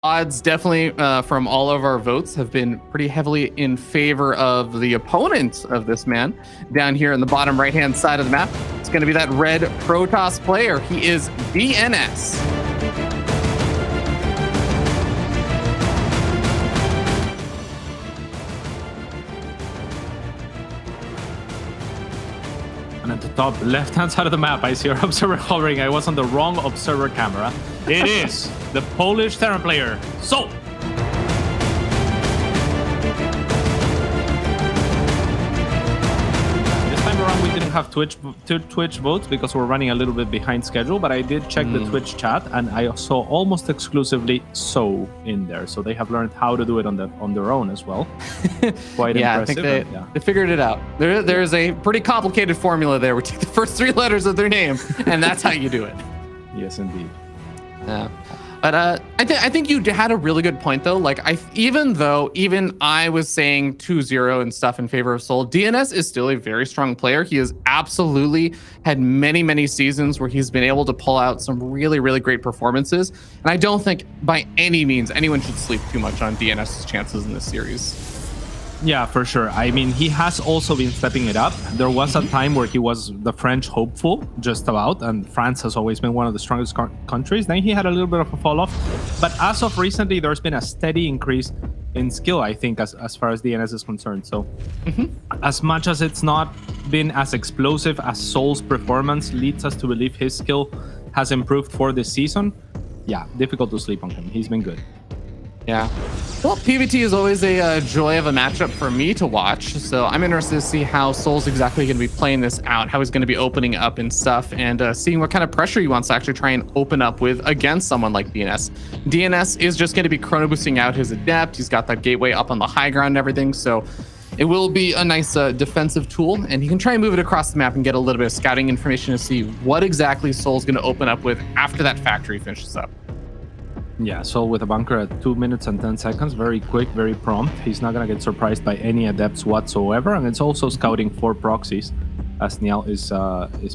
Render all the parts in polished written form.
Odds definitely from all of our votes have been pretty heavily in favor of the opponent of this man. Down here in the bottom right-hand side of the map, it's going to be that red Protoss player. He is DnS. And at the top left-hand side of the map, I see our observer hovering. I was on the wrong observer camera. It is the Polish Terran player, souL. This time around, we didn't have Twitch votes because we're running a little bit behind schedule, but I did check the Twitch chat, and I saw almost exclusively souL in there. So they have learned how to do it on their own as well. Quite impressive. I think they figured it out. There's a pretty complicated formula there. We take the first 3 letters of their name, and that's how you do it. Yes, indeed. Yeah. But I think you had a really good point though. Like even I was saying 2-0 and stuff in favor of souL, DnS is still a very strong player. He has absolutely had many seasons where he's been able to pull out some really great performances. And I don't think by any means anyone should sleep too much on DnS's chances in this series. Yeah, for sure. I mean, he has also been stepping it up. There was a time where he was the French hopeful, just about, and France has always been one of the strongest countries. Then he had a little bit of a fall off. But as of recently, there's been a steady increase in skill, I think, as far as DnS is concerned. So as much as it's not been as explosive as souL's performance leads us to believe his skill has improved for this season, yeah, difficult to sleep on him. He's been good. Yeah. Well, PvT is always a joy of a matchup for me to watch. So I'm interested to see how souL's exactly going to be playing this out, how he's going to be opening up and stuff, and seeing what kind of pressure he wants to actually try and open up with against someone like DnS. DnS is just going to be chrono boosting out his adept. He's got that gateway up on the high ground and everything. So it will be a nice defensive tool, and he can try and move it across the map and get a little bit of scouting information to see what exactly souL's going to open up with after that factory finishes up. Yeah, souL with a bunker at 2 minutes and 10 seconds. Very quick, very prompt. He's not going to get surprised by any adepts whatsoever. And it's also scouting for proxies, as Niall is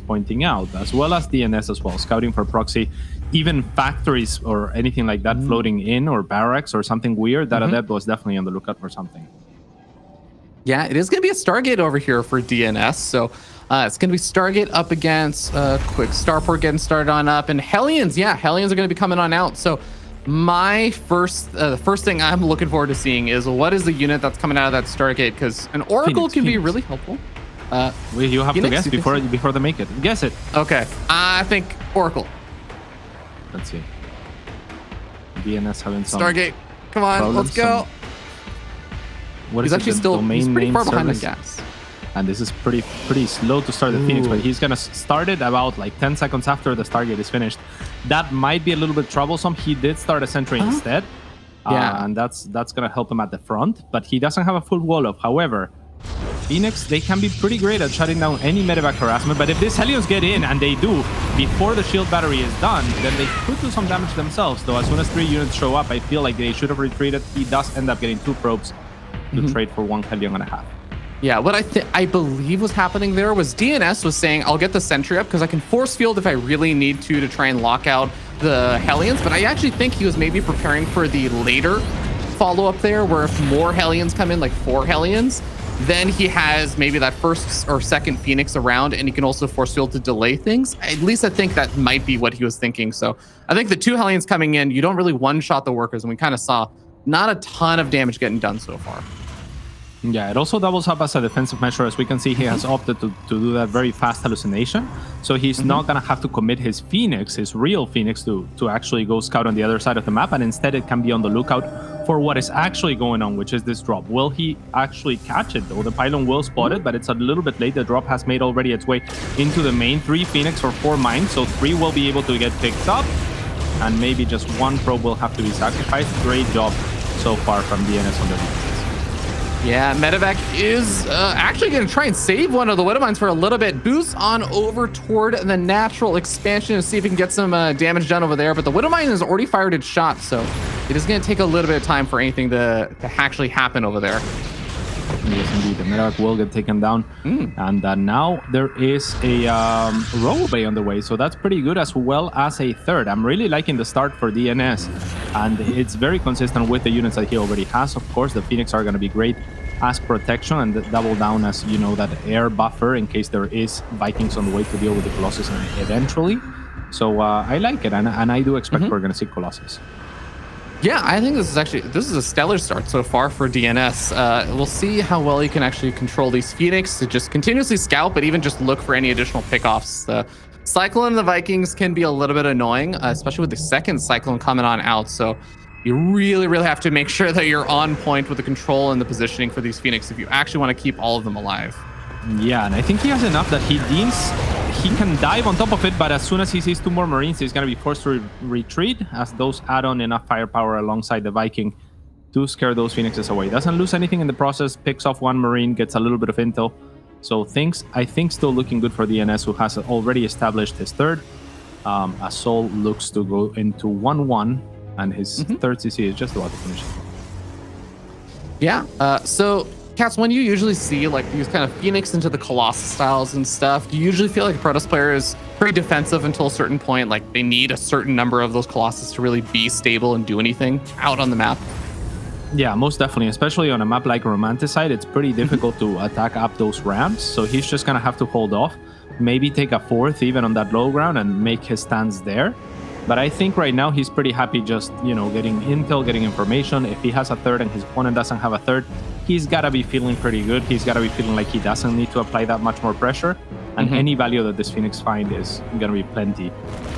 pointing out, as well as DnS as well. Scouting for proxy, even factories or anything like that floating in, or barracks or something weird. That adept was definitely on the lookout for something. Yeah, it is going to be a Stargate over here for DnS. So it's going to be Stargate up against quick Starport getting started on up. And Hellions, yeah, Hellions are going to be coming on out. So the first thing I'm looking forward to seeing is what is the unit that's coming out of that Stargate, because an Oracle can be really helpful. You have to guess before they make it. Guess it. Okay, I think Oracle. Let's see. DnS having some Stargate. Come on, let's go. He's actually still pretty far behind the gas. And this is pretty slow to start the Phoenix, but he's gonna start it about like 10 seconds after the Stargate is finished. That might be a little bit troublesome. He did start a sentry instead, and that's gonna help him at the front. But he doesn't have a full wall up. However, Phoenix, they can be pretty great at shutting down any medevac harassment. But if these Hellions get in, and they do before the shield battery is done, then they could do some damage themselves. Though as soon as 3 units show up, I feel like they should have retreated. He does end up getting 2 probes to trade for 1 Hellion and a half. Yeah, what I believe was happening there was DnS was saying, I'll get the sentry up because I can force field if I really need to try and lock out the Hellions. But I actually think he was maybe preparing for the later follow-up there, where if more Hellions come in, like 4 Hellions, then he has maybe that first or second Phoenix around, and he can also force field to delay things. At least I think that might be what he was thinking. So I think the 2 Hellions coming in, you don't really one-shot the workers, and we kind of saw not a ton of damage getting done so far. Yeah, it also doubles up as a defensive measure. As we can see, he has opted to do that very fast hallucination. So he's not going to have to commit his Phoenix, his real Phoenix, to actually go scout on the other side of the map. And instead, it can be on the lookout for what is actually going on, which is this drop. Will he actually catch it, though? The pylon will spot it, but it's a little bit late. The drop has made already its way into the main. 3 Phoenix or 4 mines. So 3 will be able to get picked up. And maybe just 1 probe will have to be sacrificed. Great job so far from DnS on the defense. Yeah, medevac is actually going to try and save one of the Widow Mines for a little bit. Boost on over toward the natural expansion to see if he can get some damage done over there. But the Widow Mine has already fired its shot, so it is going to take a little bit of time for anything to actually happen over there. Yes, indeed. The medevac will get taken down. And now there is a roll bay on the way. So that's pretty good, as well as a third. I'm really liking the start for DnS. And it's very consistent with the units that he already has. Of course, the Phoenix are going to be great as protection and double down as, you know, that air buffer in case there is Vikings on the way to deal with the Colossus eventually. So I like it. And I do expect we're going to see Colossus. Yeah, I think this is a stellar start so far for DnS. We'll see how well he can actually control these Phoenix to just continuously scout, but even just look for any additional pickoffs. The Cyclone and the Vikings can be a little bit annoying, especially with the second Cyclone coming on out. So you really, really have to make sure that you're on point with the control and the positioning for these Phoenix if you actually want to keep all of them alive. Yeah, and I think he has enough that he deems he can dive on top of it, but as soon as he sees 2 more Marines, he's going to be forced to retreat, as those add on enough firepower alongside the Viking to scare those Phoenixes away. Doesn't lose anything in the process, picks off 1 Marine, gets a little bit of intel. So things, I think, still looking good for DnS, who has already established his third. As souL looks to go into 1-1, and his third CC is just about to finish. Yeah, so Cats, when you usually see like these kind of Phoenix into the Colossus styles and stuff, do you usually feel like a Protoss player is pretty defensive until a certain point? Like they need a certain number of those Colossus to really be stable and do anything out on the map? Yeah, most definitely. Especially on a map like Romanticide, it's pretty difficult to attack up those ramps. So he's just going to have to hold off, maybe take a 4th even on that low ground and make his stands there. But I think right now he's pretty happy just, you know, getting intel, getting information. If he has a 3rd and his opponent doesn't have a 3rd, he's got to be feeling pretty good. He's got to be feeling like he doesn't need to apply that much more pressure. And any value that this Phoenix find is going to be plenty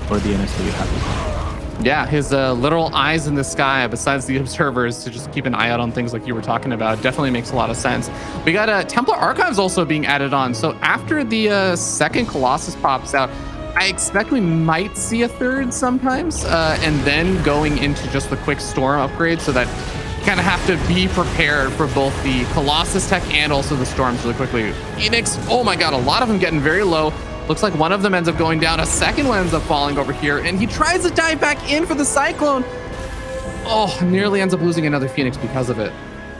for DnS to be happy. Yeah, his literal eyes in the sky, besides the observers, to just keep an eye out on things like you were talking about, definitely makes a lot of sense. We got Templar Archives also being added on. So after the second Colossus pops out, I expect we might see a 3rd sometimes, and then going into just the quick storm upgrade, so that you kind of have to be prepared for both the Colossus tech and also the storms really quickly. Phoenix, oh my god, a lot of them getting very low. Looks like one of them ends up going down, a second one ends up falling over here, and he tries to dive back in for the Cyclone. Oh, nearly ends up losing another Phoenix because of it.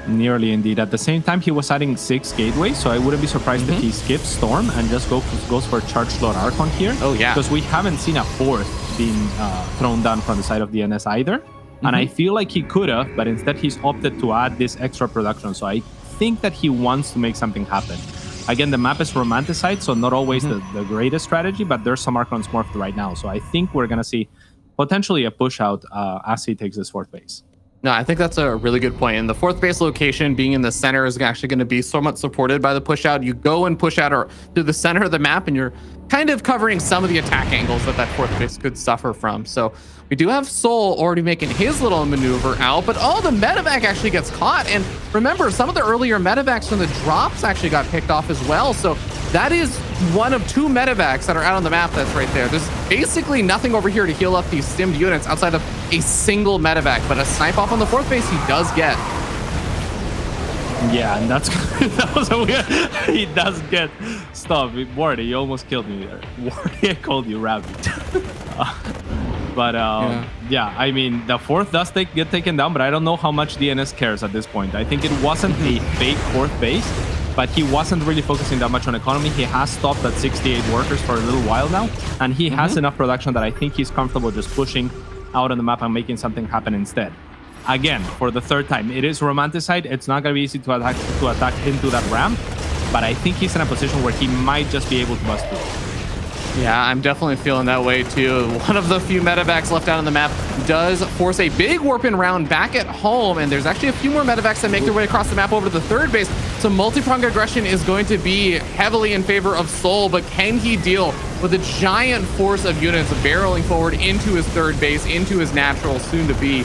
Nearly indeed. At the same time, he was adding 6 gateways, so I wouldn't be surprised if he skips Storm and just goes for Charge Slot Archon here. Oh, yeah. Because we haven't seen a 4th being thrown down from the side of DnS either. And I feel like he could have, but instead he's opted to add this extra production. So I think that he wants to make something happen. Again, the map is Romanticide, so not always the greatest strategy, but there's some Archons morphed right now. So I think we're going to see potentially a push out as he takes this 4th base. No, I think that's a really good point. And the 4th base location being in the center is actually going to be somewhat supported by the push out. You go and push out or to the center of the map, and you're kind of covering some of the attack angles that 4th base could suffer from. So we do have souL already making his little maneuver out, but the medevac actually gets caught. And remember, some of the earlier medevacs from the drops actually got picked off as well. So that is one of 2 medevacs that are out on the map that's right there. There's basically nothing over here to heal up these stimmed units outside of a single medevac, but a snipe off on the 4th base he does get. Yeah, and that was a weird. He does get stuff. Wardy, you almost killed me there. Wardy, I called you rabbit. But yeah, I mean, the 4th does get taken down, but I don't know how much DnS cares at this point. I think it wasn't a fake 4th base, but he wasn't really focusing that much on economy. He has stopped at 68 workers for a little while now, and he has enough production that I think he's comfortable just pushing out on the map and making something happen instead. Again, for the 3rd time, it is Romanticide. It's not going to be easy to attack into that ramp, but I think he's in a position where he might just be able to bust through. Yeah, I'm definitely feeling that way too. One of the few medevacs left out on the map does force a big warp-in round back at home, and there's actually a few more medevacs that make their way across the map over to the 3rd base. So multi-pronged aggression is going to be heavily in favor of souL, but can he deal with a giant force of units barreling forward into his 3rd base, into his natural soon-to-be?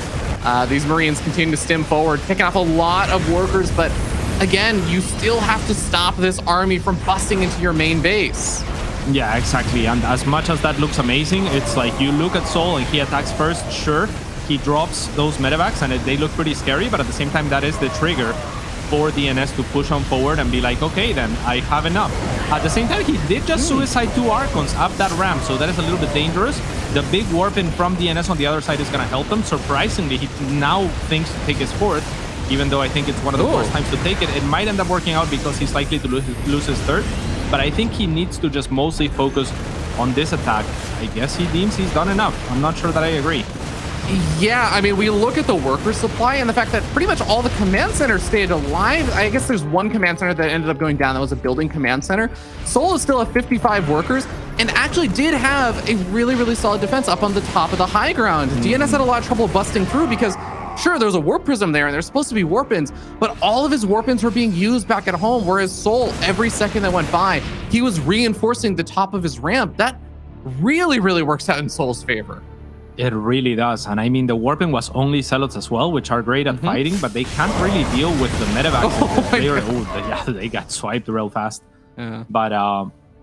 These Marines continue to stim forward, picking off a lot of workers, but again, you still have to stop this army from busting into your main base. Yeah, exactly. And as much as that looks amazing, it's like you look at souL and he attacks first. Sure, he drops those medevacs and they look pretty scary, but at the same time, that is the trigger for DnS to push on forward and be like, okay, then I have enough. At the same time, he did just suicide 2 Archons up that ramp, so that is a little bit dangerous. The big warp in from DnS on the other side is going to help him. Surprisingly, he now thinks to take his 4th, even though I think it's one of the Ooh. worst times to take it. It might end up working out because he's likely to lose his third, but I think he needs to just mostly focus on this attack. I guess he deems he's done enough. I'm not sure that I agree. Yeah, I mean, we look at the worker supply and the fact that pretty much all the command centers stayed alive. I guess there's one command center that ended up going down. That was a building command center. souL is still at 55 workers and actually did have a really, really solid defense up on the top of the high ground. DnS had a lot of trouble busting through because sure, there's a warp prism there and there's supposed to be warp-ins, but all of his warp-ins were being used back at home, whereas souL, every second that went by, he was reinforcing the top of his ramp. That really, really works out in souL's favor. It really does. And I mean, the warping was only zealots as well, which are great at fighting, but they can't really deal with the medevacs. They got swiped real fast. Yeah. But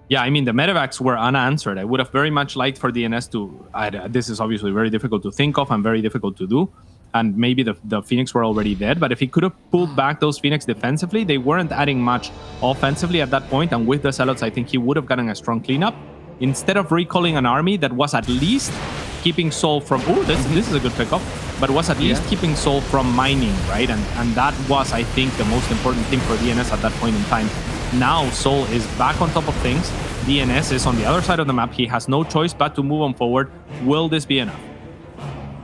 yeah, I mean, the medevacs were unanswered. I would have very much liked for DnS to... this is obviously very difficult to think of and very difficult to do. And maybe the Phoenix were already dead, but if he could have pulled back those Phoenix defensively, they weren't adding much offensively at that point. And with the zealots, I think he would have gotten a strong cleanup. Instead of recalling an army that was at least keeping souL from... Oh, this is a good pickup. But was at least keeping souL from mining, right? And that was, I think, the most important thing for DnS at that point in time. Now, souL is back on top of things. DnS is on the other side of the map. He has no choice but to move on forward. Will this be enough?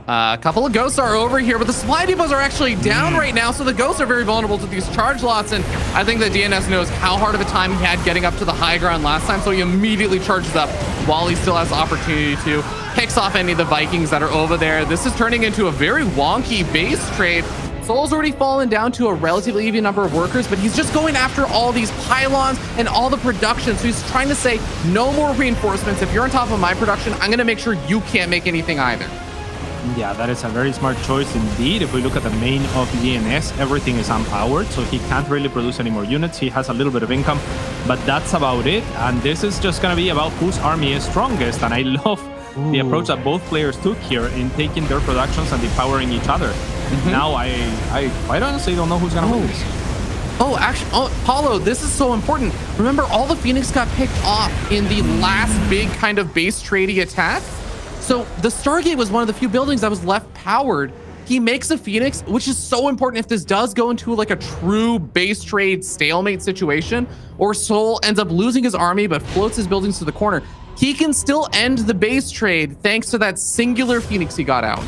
A couple of ghosts are over here, but the supply depots are actually down right now, so the ghosts are very vulnerable to these charge lots, and I think that DnS knows how hard of a time he had getting up to the high ground last time, so he immediately charges up while he still has the opportunity to. Picks off any of the Vikings that are over there. This is turning into a very wonky base trade. souL's already fallen down to a relatively even number of workers, but he's just going after all these pylons and all the production, so he's trying to say, no more reinforcements. If you're on top of my production, I'm going to make sure you can't make anything either. Yeah, that is a very smart choice indeed. If we look at the main of DnS, everything is unpowered, so he can't really produce any more units. He has a little bit of income, but that's about it. And this is just going to be about whose army is strongest. And I love the approach that both players took here in taking their productions and depowering each other. Now, I quite honestly don't know who's going to win this. Oh, actually, Paulo, this is so important. Remember, all the Phoenix got picked off in the last big kind of base tradey attack. So the Stargate was one of the few buildings that was left powered. He makes a Phoenix, which is so important if this does go into like a true base trade stalemate situation, or souL ends up losing his army but floats his buildings to the corner. He can still end the base trade thanks to that singular Phoenix he got out.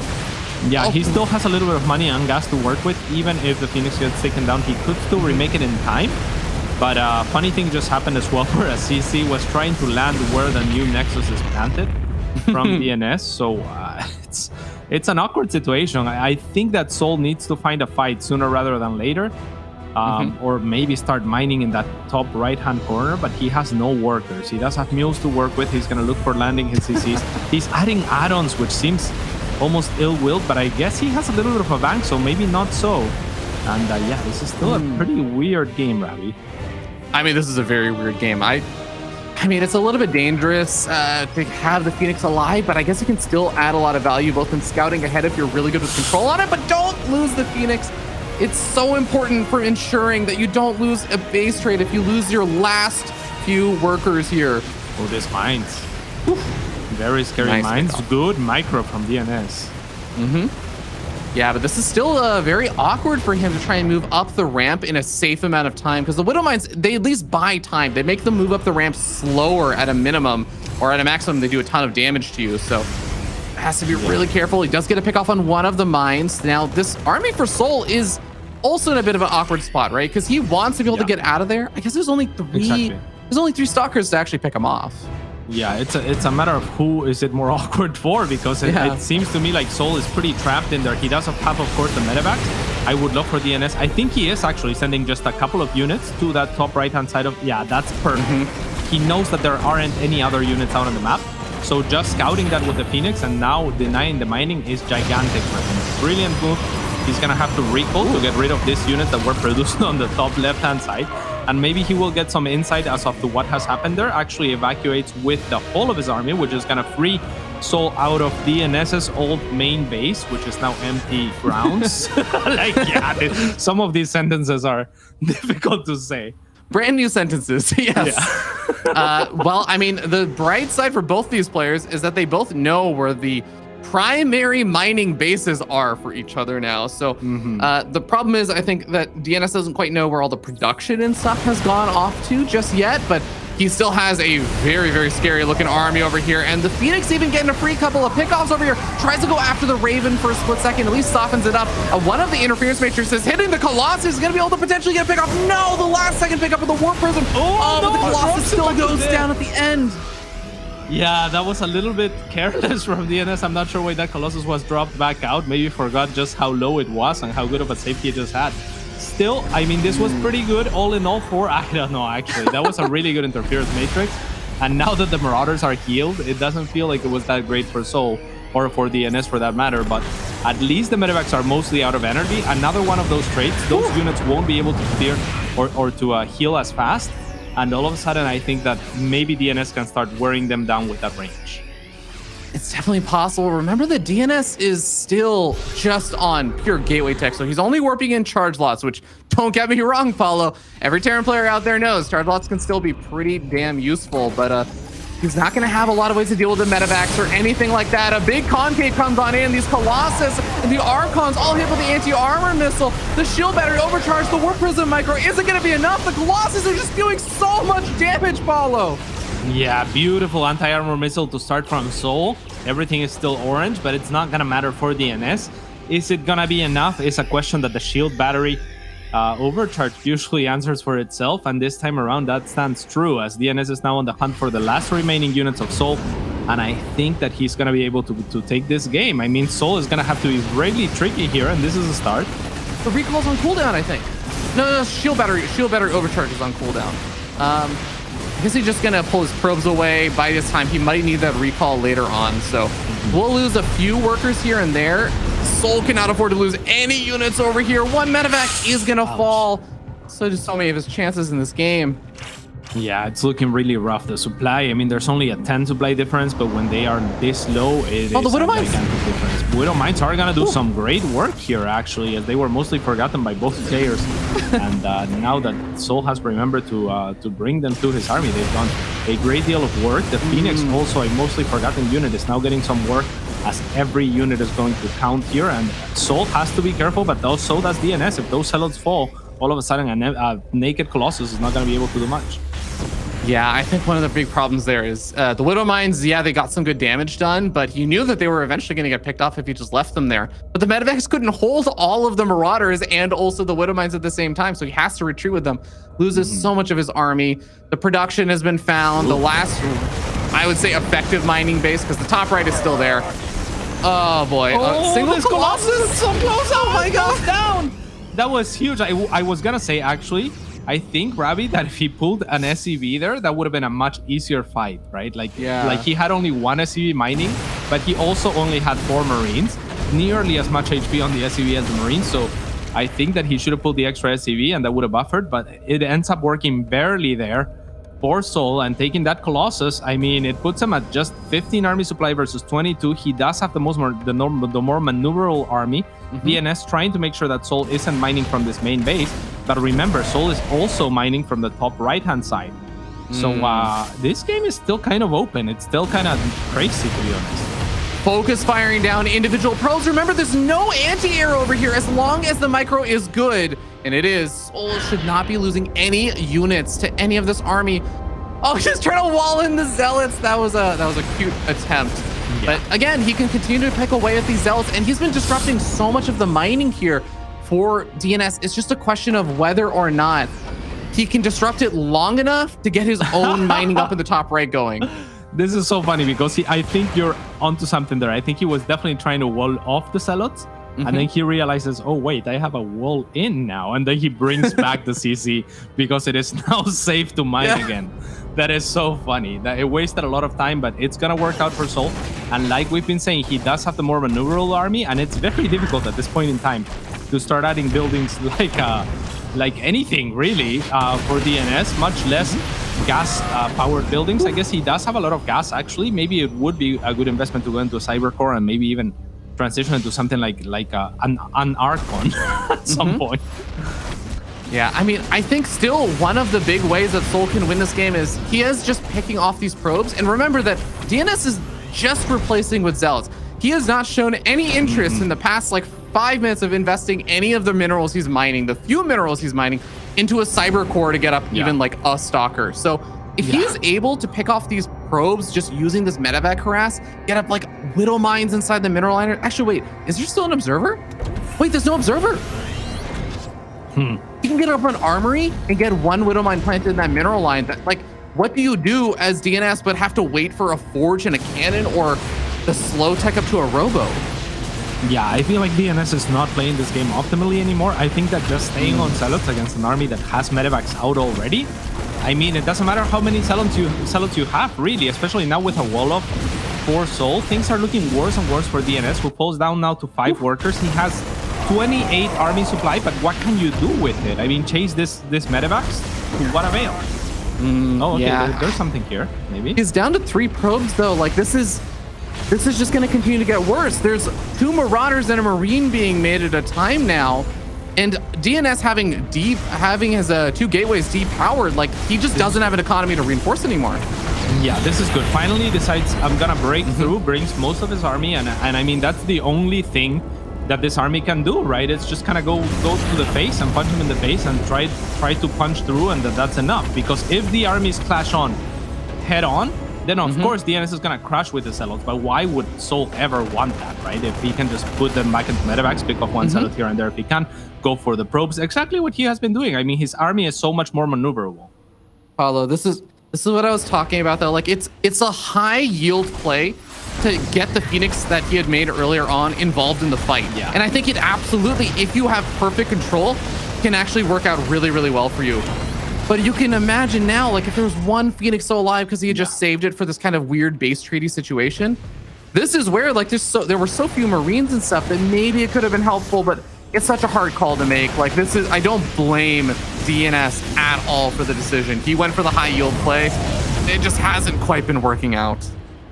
Yeah, he still has a little bit of money and gas to work with. Even if the Phoenix gets taken down, he could still remake it in time. But funny thing just happened as well, where SC was trying to land where the new Nexus is planted from DnS. So it's an awkward situation. I think that souL needs to find a fight sooner rather than later. Or maybe start mining in that top right-hand corner, but he has no workers. He does have mules to work with. He's going to look for landing his CCs. He's adding add-ons, which seems almost ill-willed, but I guess he has a little bit of a bank, so maybe not so. And yeah, this is still a pretty weird game, Ravi. I mean, this is a very weird game. I mean, it's a little bit dangerous to have the Phoenix alive, but I guess it can still add a lot of value, both in scouting ahead if you're really good with control on it, but don't lose the Phoenix. It's so important for ensuring that you don't lose a base trade if you lose your last few workers here. Oh, this mines. Very scary Nice mines. pickup. Good micro from DnS. Yeah, but this is still very awkward for him to try and move up the ramp in a safe amount of time, because the Widow Mines, they at least buy time. They make them move up the ramp slower at a minimum, or at a maximum, they do a ton of damage to you. So has to be really careful. He does get a pick off on one of the mines. Now, this army for souL is also in a bit of an awkward spot, right? Because he wants to be able to get out of there. I guess there's only three. There's only 3 stalkers to actually pick him off. Yeah, it's a matter of who is it more awkward for, because it seems to me like souL is pretty trapped in there. He does have, of course, the medevac. I would love for DnS. I think he is actually sending just a couple of units to that top right-hand side of... Yeah, that's perfect. He knows that there aren't any other units out on the map. So just scouting that with the Phoenix and now denying the mining is gigantic for him. Brilliant move. He's going to have to recall to get rid of these units that were produced on the top left-hand side. And maybe he will get some insight as to what has happened there. Actually evacuates with the whole of his army, which is going to free souL out of DnS's old main base, which is now empty grounds. Some of these sentences are difficult to say. Brand new sentences, yes. Yeah. Well, I mean, the bright side for both these players is that they both know where the primary mining bases are for each other now. So the problem is, I think that DnS doesn't quite know where all the production and stuff has gone off to just yet, but he still has a very, very scary looking army over here. And the Phoenix even getting a free couple of pickoffs over here. Tries to go after the Raven for a split second, at least softens it up. One of the interference matrices hitting the Colossus is going to be able to potentially get a pickoff. No, the last second pickup of the Warp Prism. Oh, but the Colossus still goes down at the end. Yeah, that was a little bit careless from DnS. I'm not sure why that Colossus was dropped back out. Maybe forgot just how low it was and how good of a safety it just had. Still, I mean, this was pretty good all in all for, I don't know, actually. That was a really good interference matrix. And now that the Marauders are healed, it doesn't feel like it was that great for souL or for DnS for that matter. But at least the medevacs are mostly out of energy. Another one of those traits, those units won't be able to clear or to heal as fast. And all of a sudden, I think that maybe DnS can start wearing them down with that range. It's definitely possible. Remember that DnS is still just on pure gateway tech, so he's only warping in charge lots, which, don't get me wrong, Paulo, every Terran player out there knows charge lots can still be pretty damn useful, but he's not going to have a lot of ways to deal with the medevacs or anything like that. A big concave comes on in. These Colossus and the Archons all hit with the anti-armor missile. The shield battery overcharged. The Warp Prism micro isn't going to be enough. The Colossus are just doing so much damage, Paulo. Yeah, beautiful anti-armor missile to start from souL. Everything is still orange, but it's not going to matter for DnS. Is it going to be enough? It's a question that the shield battery overcharge usually answers for itself, and this time around that stands true, as DnS is now on the hunt for the last remaining units of souL, and I think that he's going to be able to take this game. I mean, souL is going to have to be really tricky here, and this is a start. The recall's on cooldown, I think. No, shield battery overcharge is on cooldown. I guess he's just gonna pull his probes away. By this time, he might need that recall later on. So we'll lose a few workers here and there. souL cannot afford to lose any units over here. One medevac is gonna fall. So just so many of his chances in this game. Yeah, it's looking really rough. The supply, I mean, there's only a 10 supply difference, but when they are this low, it is the Widow a Mines. gigantic difference. Widow Mines are going to do some great work here, actually, as they were mostly forgotten by both players. And now that souL has remembered to bring them to his army, they've done a great deal of work. The Phoenix, also a mostly forgotten unit, is now getting some work, as every unit is going to count here. And souL has to be careful, but so does DnS. If those zealots fall, all of a sudden a naked Colossus is not going to be able to do much. Yeah, I think one of the big problems there is the Widow Mines, yeah, they got some good damage done, but he knew that they were eventually going to get picked off if he just left them there. But the medevacs couldn't hold all of the Marauders and also the Widow Mines at the same time, so he has to retreat with them. Loses so much of his army. The production has been found. The last, I would say, effective mining base, because the top right is still there. Oh, boy. Single Colossus is so close. Oh, my God. Down. That was huge. I was going to say, actually, I think, Ravi, that if he pulled an SCV there, that would have been a much easier fight, right? Like he had only one SCV mining, but he also only had 4 Marines, nearly as much HP on the SCV as the Marines. So I think that he should have pulled the extra SCV and that would have buffered, but it ends up working barely there for souL. And taking that Colossus, I mean, it puts him at just 15 army supply versus 22. He does have the more maneuverable army. DnS trying to make sure that souL isn't mining from this main base. But remember, souL is also mining from the top right-hand side. So this game is still kind of open. It's still kind of crazy, to be honest. Focus firing down individual probes. Remember, there's no anti-air over here as long as the micro is good. And it is. souL should not be losing any units to any of this army. Oh, he's trying to wall in the Zealots. That was a cute attempt. Yeah. But again, he can continue to pick away at these Zealots, and he's been disrupting so much of the mining here for DnS. It's just a question of whether or not he can disrupt it long enough to get his own mining up in the top right going. This is so funny because I think you're onto something there. I think he was definitely trying to wall off the Zealots. And then he realizes, oh, wait, I have a wall in now. And then he brings back the CC because it is now safe to mine again. That is so funny. That it wasted a lot of time, but it's going to work out for souL. And like we've been saying, he does have the more maneuverable army. And it's very difficult at this point in time to start adding buildings like anything, really, for DnS, much less gas-powered buildings. I guess he does have a lot of gas, actually. Maybe it would be a good investment to go into a cyber core and maybe even transition into something like an Archon at some point. Yeah, I mean, I think still one of the big ways that souL can win this game is he is just picking off these probes. And remember that DnS is just replacing with Zealots. he has not shown any interest in the past like 5 minutes of investing any of the minerals he's mining, the few minerals he's mining, into a cyber core to get up even like a stalker. So if he's able to pick off these probes just using this medevac harass, get up like widow mines inside the mineral liner. Actually, wait, is there still an observer? Wait, there's no observer. You can get up an armory and get one widow mine planted in that mineral line. That, like, what do you do as DNS but have to wait for a forge and a cannon or the slow tech up to a robo? Yeah, I feel like DNS is not playing this game optimally anymore. I think that just staying on zealots against an army that has medevacs out already, I mean, it doesn't matter how many zealots you have, really, especially now with a wall up for souL. Things are looking worse and worse for DNS, who pulls down now to 5 workers. He has 28 army supply, but what can you do with it? I mean, chase this medevacs to what avail? Okay, there's something here, maybe. He's down to 3 probes, though. Like, this is just going to continue to get worse. There's 2 Marauders and a Marine being made at a time now. And DNS having his 2 gateways depowered, like, he just doesn't have an economy to reinforce anymore. Yeah, this is good. Finally decides I'm going to break through, brings most of his army. And I mean, that's the only thing that this army can do, right? It's just kind of go to the face and punch him in the face and try to punch through, and that's enough. Because if the armies clash on head on, then of course DNS is gonna crash with the zealots. But why would souL ever want that, right? If he can just put them back into medevacs, pick off one zealot here and there, if he can, go for the probes. Exactly what he has been doing. I mean, his army is so much more maneuverable. Paulo, this is what I was talking about, though. Like, it's a high yield play to get the Phoenix that he had made earlier on involved in the fight. Yeah. And I think it absolutely, if you have perfect control, can actually work out really, really well for you. But you can imagine now, like, if there was one Phoenix still alive because he had just saved it for this kind of weird base treaty situation, this is where, like, there were so few Marines and stuff that maybe it could have been helpful, but it's such a hard call to make. Like, I don't blame DNS at all for the decision. He went for the high yield play. It just hasn't quite been working out.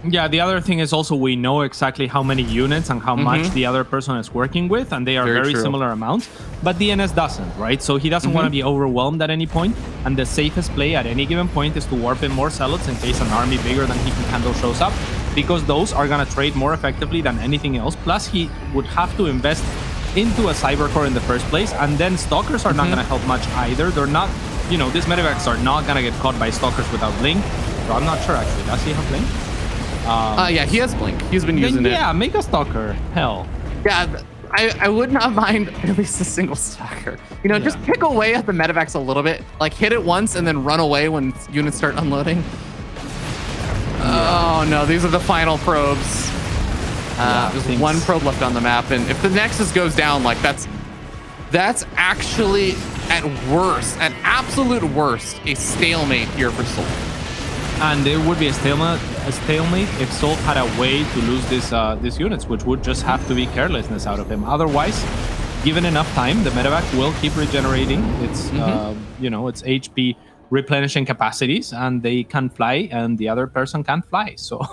Yeah, the other thing is also we know exactly how many units and how much the other person is working with, and they are very similar amounts, but DNS doesn't, right? So he doesn't want to be overwhelmed at any point, and the safest play at any given point is to warp in more zealots in case an army bigger than he can handle shows up, because those are going to trade more effectively than anything else. Plus, he would have to invest into a cyber core in the first place, and then stalkers are not going to help much either. They're not, you know, these medevacs are not going to get caught by stalkers without blink, so I'm not sure actually. Does he have blink? Yeah, he has blink. He's been using it. Yeah, make a stalker. Hell. Yeah, I would not mind at least a single stalker. You know, just pick away at the medevacs a little bit. Like, hit it once and then run away when units start unloading. Oh no, these are the final probes. There's one probe left on the map, and if the Nexus goes down, like, that's actually at worst, at absolute worst, a stalemate here for souL. And it would be a stalemate if souL had a way to lose these units, which would just have to be carelessness out of him. Otherwise, given enough time, the medevac will keep regenerating its its HP replenishing capacities, and they can fly, and the other person can't fly. So,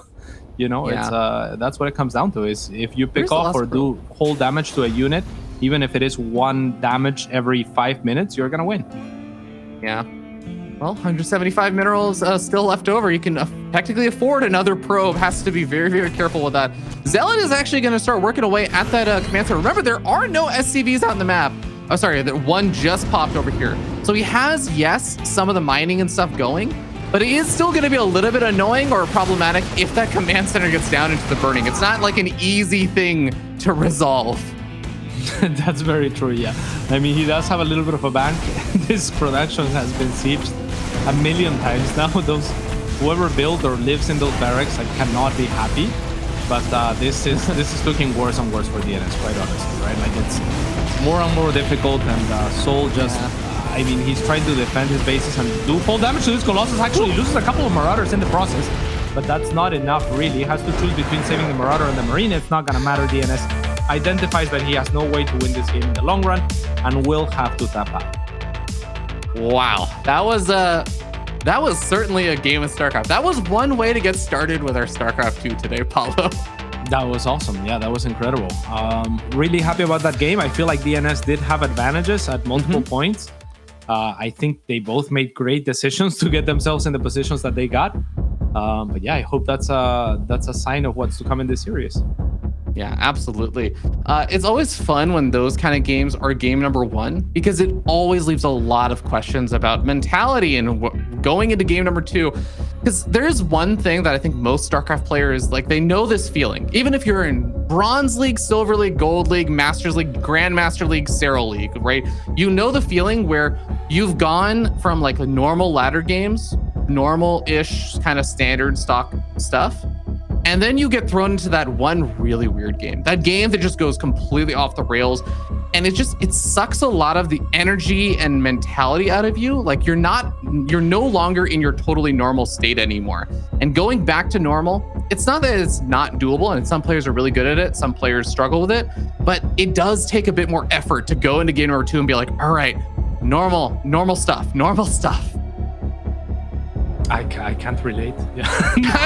it's that's what it comes down to. Is if you pick off or do whole damage to a unit, even if it is 1 damage every 5 minutes, you're gonna win. Yeah. Well, 175 minerals still left over. You can technically afford another probe. Has to be very, very careful with that. Zealot is actually going to start working away at that command center. Remember, there are no SCVs out in the map. Oh, sorry, one just popped over here. So he has, yes, some of the mining and stuff going, but it is still going to be a little bit annoying or problematic if that command center gets down into the burning. It's not like an easy thing to resolve. That's very true, yeah. I mean, he does have a little bit of a bank. This production has been sieged a million times now. Whoever built or lives in those barracks, I cannot be happy. But this is looking worse and worse for DNS, quite honestly, right? Like, it's more and more difficult, and souL just, I mean, he's trying to defend his bases and do full damage to this Colossus. Actually loses a couple of Marauders in the process, but that's not enough, really. He has to choose between saving the Marauder and the Marine. It's not gonna matter. DNS identifies that he has no way to win this game in the long run and will have to tap out. Wow, that was certainly a game of StarCraft. That was one way to get started with our StarCraft 2 today, Paulo. That was awesome. Yeah, that was incredible. Really happy about that game. I feel like DNS did have advantages at multiple points. I think they both made great decisions to get themselves in the positions that they got. But yeah, I hope that's a sign of what's to come in this series. Yeah, absolutely. It's always fun when those kind of games are game number one because it always leaves a lot of questions about mentality and going into game number two. Because there is one thing that I think most StarCraft players, like, they know this feeling. Even if you're in Bronze League, Silver League, Gold League, Masters League, Grandmaster League, souL League, right? You know the feeling where you've gone from like normal ladder games, normal-ish kind of standard stock stuff, and then you get thrown into that one really weird game. That game that just goes completely off the rails. And it sucks a lot of the energy and mentality out of you. Like you're no longer in your totally normal state anymore. And going back to normal, it's not that it's not doable, and some players are really good at it. Some players struggle with it, but it does take a bit more effort to go into game number two and be like, all right, normal stuff. I can't relate. Yeah.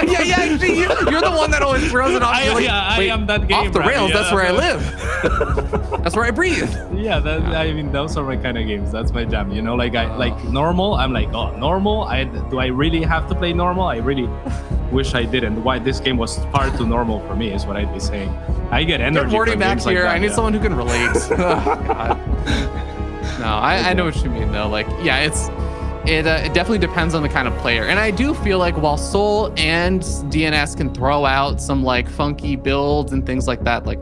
yeah. You're the one that always throws it off. I am that game. Off the rails. Yeah, that's where I live. That's where I breathe. Yeah, I mean, those are my kind of games. That's my jam. You know, like like normal. I'm like, oh, normal. Do I really have to play normal? I really wish I didn't. Why this game was far too normal for me is what I'd be saying. I get energy. Get Morty from back games here. like that, I need someone who can relate. Oh, God. No, I know what you mean though. Like, yeah, it definitely depends on the kind of player. And I do feel like while souL and DnS can throw out some like funky builds and things like that, like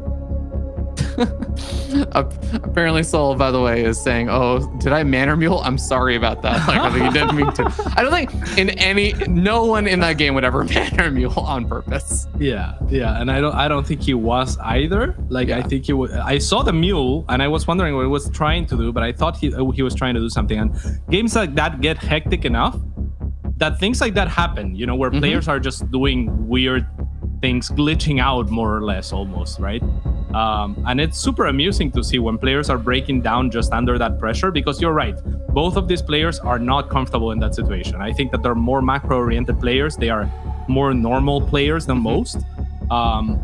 apparently souL, by the way, is saying, oh, did I manner mule? I'm sorry about that. Like, I think he didn't mean to. I don't think no one in that game would ever manner mule on purpose. Yeah, and I don't think he was either. Like, yeah. I think I saw the mule and I was wondering what he was trying to do, but I thought he was trying to do something. And games like that get hectic enough that things like that happen, you know, where players are just doing weird things, glitching out more or less almost, right? And it's super amusing to see when players are breaking down just under that pressure, because you're right, both of these players are not comfortable in that situation. I think that they're more macro-oriented players. They are more normal players than most.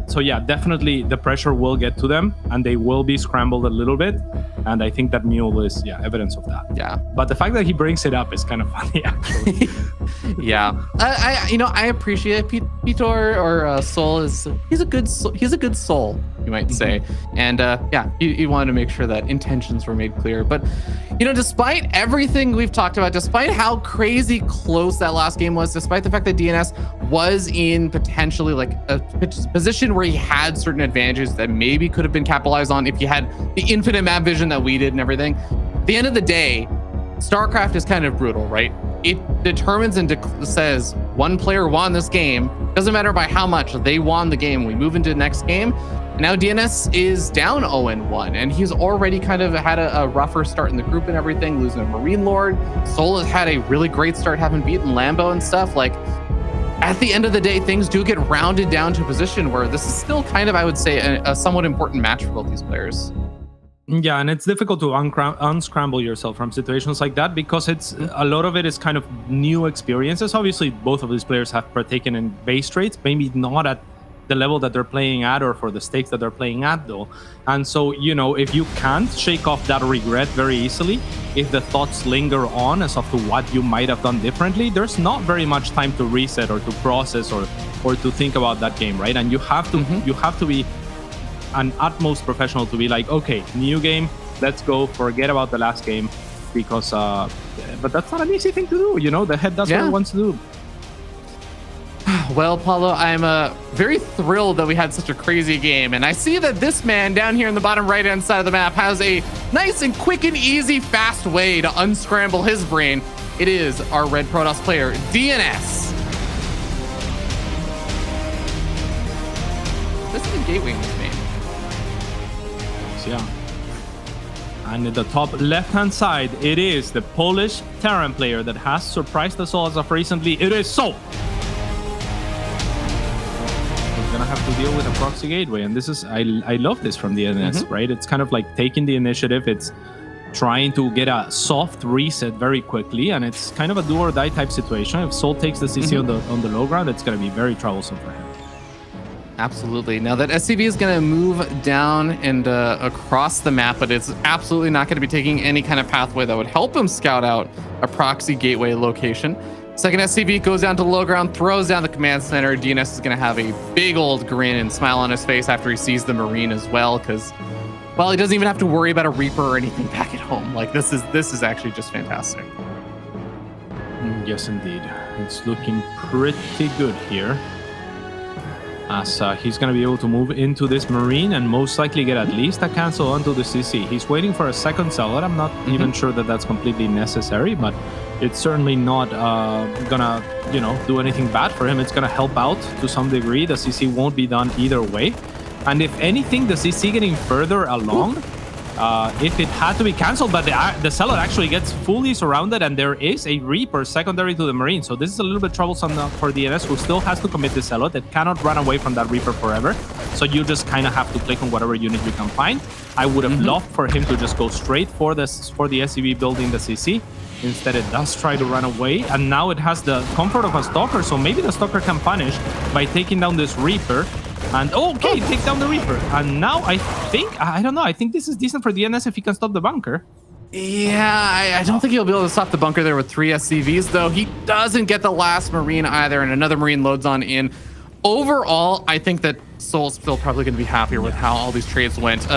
So yeah, definitely the pressure will get to them and they will be scrambled a little bit. And I think that mule is, evidence of that. Yeah. But the fact that he brings it up is kind of funny, actually. Yeah. I appreciate Pitor or souL he's a good souL, you might say. And he wanted to make sure that intentions were made clear. But, despite everything we've talked about, despite how crazy close that last game was, despite the fact that DnS was in potentially like a position where he had certain advantages that maybe could have been capitalized on if he had the infinite map vision that we did and everything. At the end of the day, StarCraft is kind of brutal, right? It determines and says one player won this game. Doesn't matter by how much, they won the game. We move into the next game. And now DnS is down 0-1, and he's already kind of had a rougher start in the group and everything, losing a Marine Lord. souL has had a really great start, having beaten Lambo and stuff. Like, at the end of the day, things do get rounded down to a position where this is still kind of, I would say, a somewhat important match for both these players. Yeah, and it's difficult to unscramble yourself from situations like that, because a lot of it is kind of new experiences. Obviously, both of these players have partaken in base trades, maybe not at the level that they're playing at or for the stakes that they're playing at, though. And so, if you can't shake off that regret very easily, if the thoughts linger on as to what you might have done differently, there's not very much time to reset or to process or to think about that game, right? And you have to be an utmost professional to be like, okay, new game, let's go, forget about the last game, because but that's not an easy thing to do. The head does what it wants to do. Well, Paulo, I'm very thrilled that we had such a crazy game, and I see that this man down here in the bottom right hand side of the map has a nice and quick and easy fast way to unscramble his brain. It is our Red Protoss player, DnS. This is a gateway in this game. Yeah. And at the top left-hand side, it is the Polish Terran player that has surprised us all as of recently. It is souL. We're gonna have to deal with a proxy gateway, and this is I love this from the DnS, right? It's kind of like taking the initiative. It's trying to get a soft reset very quickly, and it's kind of a do or die type situation. If souL takes the CC on the low ground, it's gonna be very troublesome for him. Absolutely. Now that SCV is going to move down and across the map, but it's absolutely not going to be taking any kind of pathway that would help him scout out a proxy gateway location. Second SCV goes down to low ground, throws down the command center. DnS is going to have a big old grin and smile on his face after he sees the Marine as well, because, well, he doesn't even have to worry about a Reaper or anything back at home. Like, this is actually just fantastic. Yes, indeed. It's looking pretty good here. As he's going to be able to move into this Marine and most likely get at least a cancel onto the CC. He's waiting for a second zealot. I'm not even sure that that's completely necessary, but it's certainly not gonna, do anything bad for him. It's gonna help out to some degree. The CC won't be done either way. And if anything, the CC getting further along, if it had to be cancelled, but the zealot actually gets fully surrounded and there is a Reaper secondary to the Marine. So this is a little bit troublesome for DnS, who still has to commit the zealot. It cannot run away from that Reaper forever. So you just kind of have to click on whatever unit you can find. I would have loved for him to just go straight for the SCV building the CC. Instead, it does try to run away, and now it has the comfort of a Stalker, so maybe the Stalker can punish by taking down this Reaper. And okay, take down the Reaper. And now I don't know, I think this is decent for DnS if he can stop the bunker. Yeah, I don't think he'll be able to stop the bunker there with 3 SCVs, though. He doesn't get the last Marine either, and another Marine loads on in. Overall, I think that souL's still probably going to be happier with how all these trades went.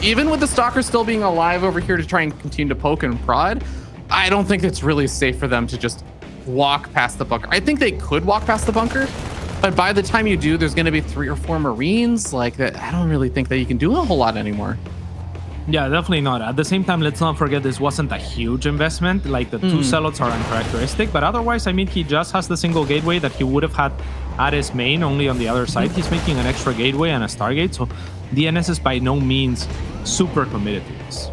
Even with the Stalker still being alive over here to try and continue to poke and prod, I don't think it's really safe for them to just walk past the bunker. I think they could walk past the bunker, but by the time you do, there's going to be 3 or 4 Marines. Like that, I don't really think that you can do a whole lot anymore. Yeah, definitely not. At the same time, let's not forget this wasn't a huge investment. Like the 2 zealots are uncharacteristic, but otherwise, I mean, he just has the single gateway that he would have had at his main, only on the other side. He's making an extra gateway and a Stargate, so DnS is by no means super committed to this.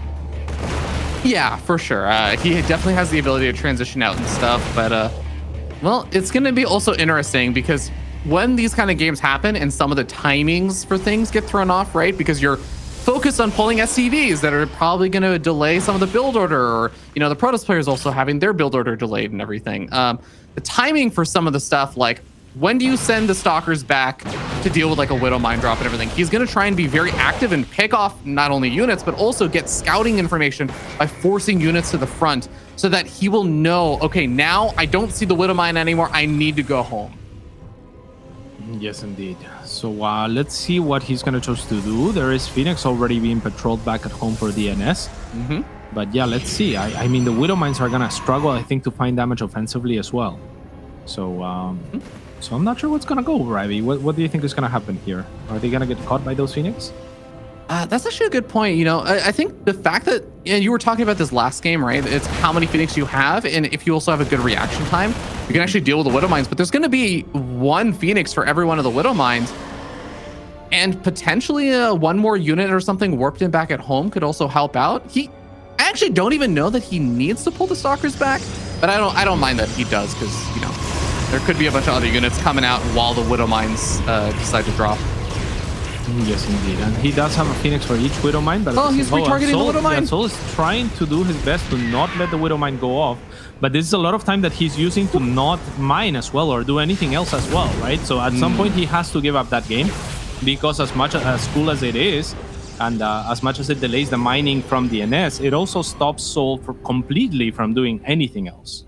Yeah, for sure. He definitely has the ability to transition out and stuff, but well, it's going to be also interesting because when these kind of games happen and some of the timings for things get thrown off, right? Because you're focused on pulling SCVs that are probably going to delay some of the build order, or, the Protoss players also having their build order delayed and everything. The timing for some of the stuff, like, when do you send the Stalkers back to deal with like a Widow Mine drop and everything? He's going to try and be very active and pick off not only units, but also get scouting information by forcing units to the front so that he will know, okay, now I don't see the Widow Mine anymore. I need to go home. Yes, indeed. So let's see what he's going to choose to do. There is Phoenix already being patrolled back at home for DnS. But yeah, let's see. I mean, the Widow Mines are going to struggle, I think, to find damage offensively as well. So, so I'm not sure what's going to go, Ravi. What do you think is going to happen here? Are they going to get caught by those Phoenix? That's actually a good point. I think the fact that you were talking about this last game, right? It's how many Phoenix you have, and if you also have a good reaction time, you can actually deal with the Widow Mines. But there's going to be 1 Phoenix for every one of the Widow Mines, and potentially 1 more unit or something warped in back at home could also help out. I actually don't even know that he needs to pull the Stalkers back, but I don't mind that he does, because there could be a bunch of other units coming out while the Widow Mines decide to drop. Yes, indeed. And he does have a Phoenix for each Widow Mine. But he's retargeting the Widow Mine. Yeah, souL is trying to do his best to not let the Widow Mine go off. But this is a lot of time that he's using to not mine as well or do anything else as well, right? So at some point, he has to give up that game, because as much as cool as it is, and as much as it delays the mining from DnS, it also stops souL completely from doing anything else.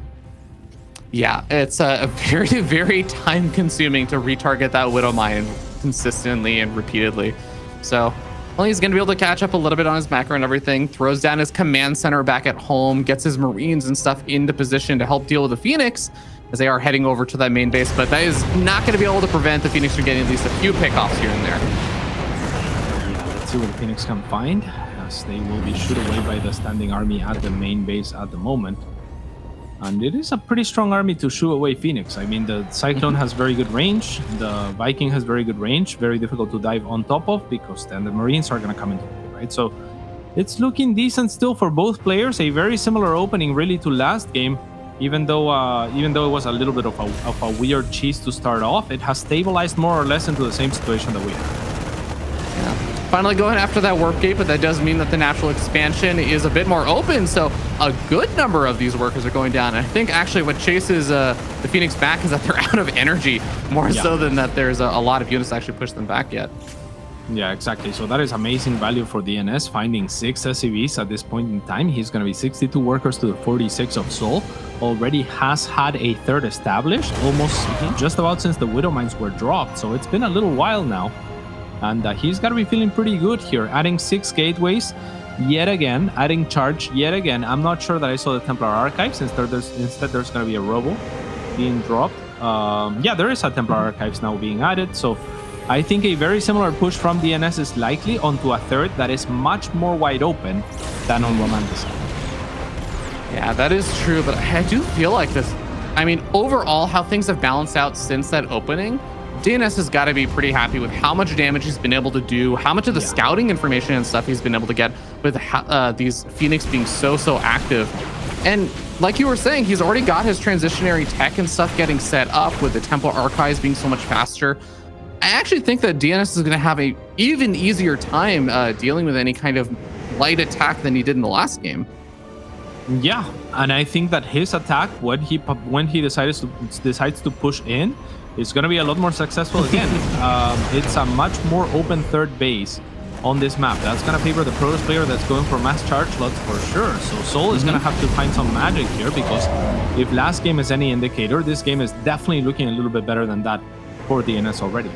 Yeah, it's very, very time-consuming to retarget that Widow Mine consistently and repeatedly. So, well, he's going to be able to catch up a little bit on his macro and everything, throws down his command center back at home, gets his Marines and stuff into position to help deal with the Phoenix as they are heading over to that main base. But that is not going to be able to prevent the Phoenix from getting at least a few pickoffs here and there. Yeah, let's see what the Phoenix can find, as they will be shot away by the standing army at the main base at the moment. And it is a pretty strong army to shoo away Phoenix. I mean, the Cyclone has very good range. The Viking has very good range. Very difficult to dive on top of, because then the Marines are going to come into play, right? So it's looking decent still for both players. A very similar opening, really, to last game. Even though it was a little bit of a weird cheese to start off, it has stabilized more or less into the same situation that we had. Yeah. Finally going after that warp gate, but that does mean that the natural expansion is a bit more open, so a good number of these workers are going down. And I think actually what chases the Phoenix back is that they're out of energy, more so than that there's a lot of units to actually push them back yet. Yeah, exactly. So that is amazing value for DNS, finding 6 SCVs at this point in time. He's going to be 62 workers to the 46 of souL. Already has had a third established, almost just about since the Widow Mines were dropped. So it's been a little while now. And he's got to be feeling pretty good here. Adding 6 gateways yet again, adding charge yet again. I'm not sure that I saw the Templar Archives. Instead, there's going to be a Robo being dropped. Yeah, there is a Templar Archives now being added. So I think a very similar push from DNS is likely onto a third that is much more wide open than on Romantic. Yeah, that is true, but I do feel like this. I mean, overall, how things have balanced out since that opening, DNS has got to be pretty happy with how much damage he's been able to do, how much of the scouting information and stuff he's been able to get with these Phoenix being so active. And like you were saying, he's already got his transitionary tech and stuff getting set up with the Templar Archives being so much faster. I actually think that DNS is going to have a even easier time dealing with any kind of light attack than he did in the last game. Yeah, and I think that his attack, when he decides to push in, is going to be a lot more successful again. It's a much more open third base on this map. That's going to favor the Protoss player that's going for mass charge slots for sure. So souL is going to have to find some magic here, because if last game is any indicator, this game is definitely looking a little bit better than that for DNS already.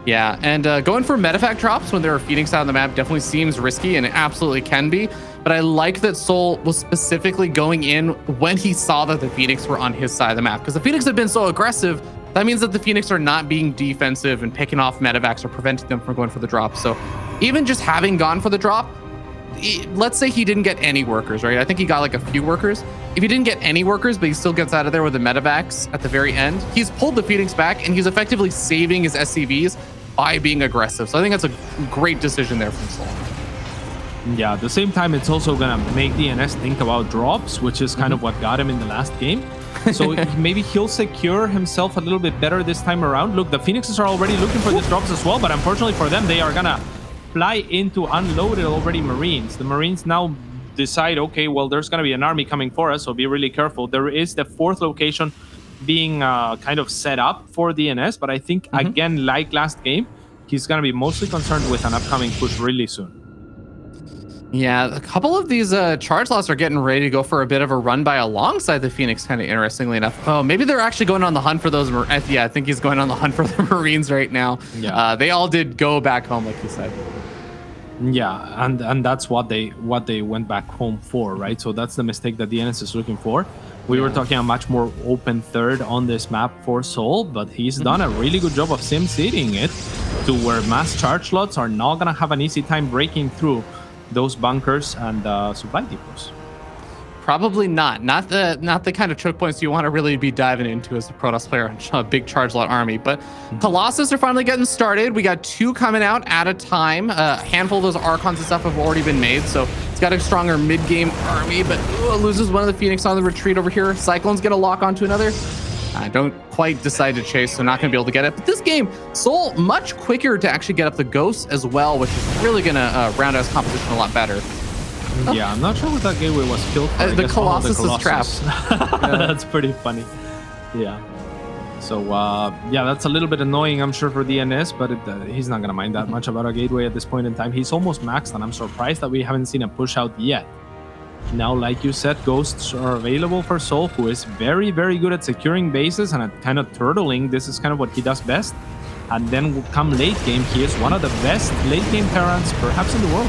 Yeah, and going for medevac drops when there are Phoenix out on the map definitely seems risky, and it absolutely can be. But I like that souL was specifically going in when he saw that the Phoenix were on his side of the map, because the Phoenix had been so aggressive. That means that the Phoenix are not being defensive and picking off medevacs or preventing them from going for the drop. So even just having gone for the drop, let's say he didn't get any workers, right? I think he got like a few workers. If he didn't get any workers, but he still gets out of there with the medevacs at the very end, he's pulled the Phoenix back and he's effectively saving his SCVs by being aggressive. So I think that's a great decision there from souL. Yeah, at the same time, it's also going to make DNS think about drops, which is kind of what got him in the last game. So maybe he'll secure himself a little bit better this time around. Look, the Phoenixes are already looking for these drops as well, but unfortunately for them, they are going to fly into unloaded already Marines. The Marines now decide, okay, well, there's going to be an army coming for us, so be really careful. There is the 4th location being kind of set up for DNS, but I think, again, like last game, he's going to be mostly concerned with an upcoming push really soon. Yeah, a couple of these charge lots are getting ready to go for a bit of a run by alongside the Phoenix, kind of interestingly enough. Oh, maybe they're actually going on the hunt for those. Yeah, I think he's going on the hunt for the Marines right now. Yeah. They all did go back home, like you said. Yeah, and that's what they went back home for, right? So that's the mistake that DNS is looking for. We were talking a much more open third on this map for souL, but he's done a really good job of sim-seating it to where mass charge slots are not going to have an easy time breaking through those bunkers and supply depots. Probably not the kind of choke points you want to really be diving into as a Protoss player on a big charge lot army. But Colossus are finally getting started. We got 2 coming out at a time. A handful of those Archons and stuff have already been made, so it's got a stronger mid-game army, but loses one of the Phoenix on the retreat over here. Cyclone's gonna lock onto another. I don't quite decide to chase, so not gonna be able to get it. But this game, souL much quicker to actually get up the Ghosts as well, which is really gonna round out his composition a lot better. Yeah, I'm not sure what that gateway was killed for. The Colossus is trapped. That's pretty funny. Yeah. So, yeah, that's a little bit annoying, I'm sure, for DNS, but he's not going to mind that much about a gateway at this point in time. He's almost maxed, and I'm surprised that we haven't seen a push out yet. Now, like you said, Ghosts are available for souL, who is very, very good at securing bases and at kind of turtling. This is kind of what he does best. And then come late game, he is one of the best late game Terrans perhaps in the world.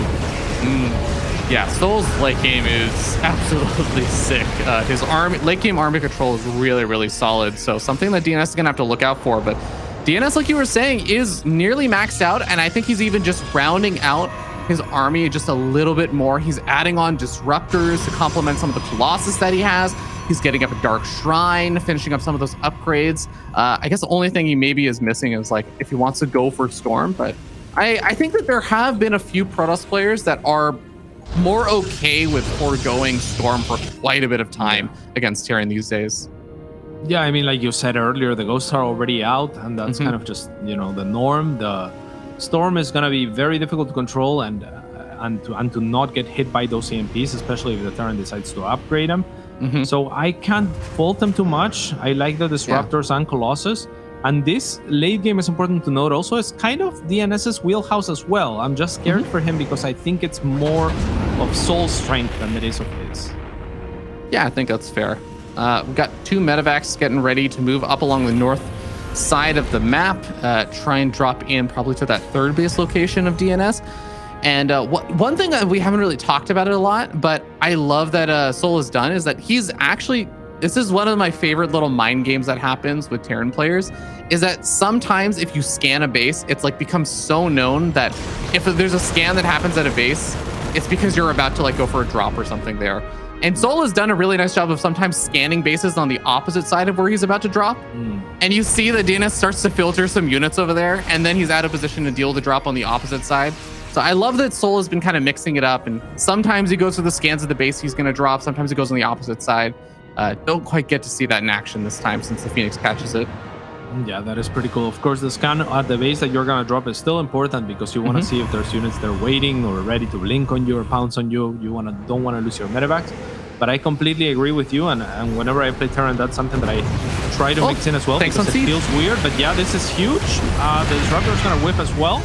Yeah, souL's late game is absolutely sick. His late game army control is really, really solid. So something that DNS is going to have to look out for. But DNS, like you were saying, is nearly maxed out. And I think he's even just rounding out his army just a little bit more. He's adding on disruptors to complement some of the Colossus that he has. He's getting up a Dark Shrine, finishing up some of those upgrades. I guess the only thing he maybe is missing is like if he wants to go for Storm. But I think that there have been a few Protoss players that are more okay with foregoing Storm for quite a bit of time against Terran these days. Yeah, I mean, like you said earlier, the Ghosts are already out, and that's kind of just, you know, the norm. The Storm is going to be very difficult to control and to not get hit by those EMPs, especially if the Terran decides to upgrade them. So I can't fault them too much. I like the Disruptors and Colossus. And this late game is important to note also. It's kind of DNS's wheelhouse as well. I'm just scared for him because I think it's more of soul's strength than it is of his. Yeah, I think that's fair. We've got 2 medevacs getting ready to move up along the north side of the map, try and drop in probably to that 3rd base location of DNS. And one thing that we haven't really talked about it a lot, but I love that souL has done is that he's actually, this is one of my favorite little mind games that happens with Terran players, is that sometimes if you scan a base, it's like becomes so known that if there's a scan that happens at a base, it's because you're about to like go for a drop or something there. And souL has done a really nice job of sometimes scanning bases on the opposite side of where he's about to drop. And you see that DNS starts to filter some units over there, and then he's out of position to deal with the drop on the opposite side. So I love that souL has been kind of mixing it up, and sometimes he goes for the scans of the base he's going to drop, sometimes he goes on the opposite side. Don't quite get to see that in action this time since the Phoenix catches it. Yeah, that is pretty cool. Of course, the scan at the base that you're going to drop is still important because you want to see if there's units that are waiting or ready to link on you or pounce on you. You don't want to lose your medevacs. But I completely agree with you, and whenever I play Terran, that's something that I try to mix in as well because it feels weird. But yeah, this is huge. The Disruptor is going to whip as well.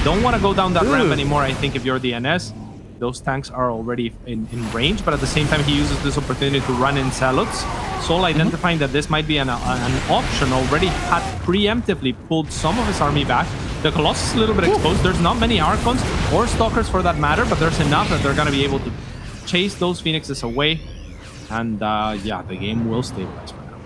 Don't want to go down that ramp anymore, I think, if you're DNS. Those tanks are already in range, but at the same time, he uses this opportunity to run in Zealots. souL identifying that this might be an option already had preemptively pulled some of his army back. The Colossus is a little bit exposed. There's not many Archons or Stalkers for that matter, but there's enough that they're going to be able to chase those Phoenixes away. And yeah, the game will stabilize for now.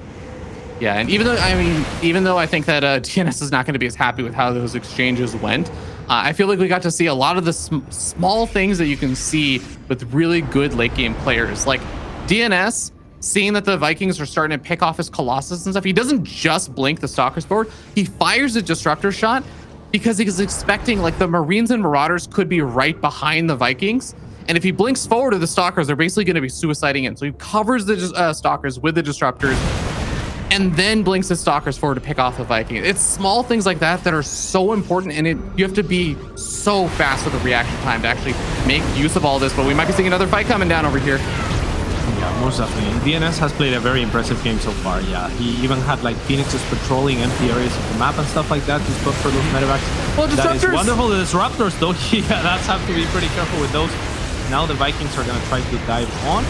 Yeah, and even though I think that DNS is not going to be as happy with how those exchanges went, I feel like we got to see a lot of the small things that you can see with really good late game players. Like DNS, seeing that the Vikings are starting to pick off his Colossus and stuff, he doesn't just blink the Stalkers forward. He fires a Disruptor shot because he's expecting like the Marines and Marauders could be right behind the Vikings. And if he blinks forward to the Stalkers, they're basically going to be suiciding in. So he covers the Stalkers with the Disruptors and then blinks the Stalkers forward to pick off the Vikings. It's small things like that that are so important, and you have to be so fast with the reaction time to actually make use of all this. But we might be seeing another fight coming down over here. Yeah, most definitely. DNS has played a very impressive game so far. Yeah, he even had like Phoenixes patrolling empty areas of the map and stuff like that to spot for those medevacs. Well, that is wonderful. The Disruptors, though, yeah, that's have to be pretty careful with those. Now the Vikings are going to try to dive on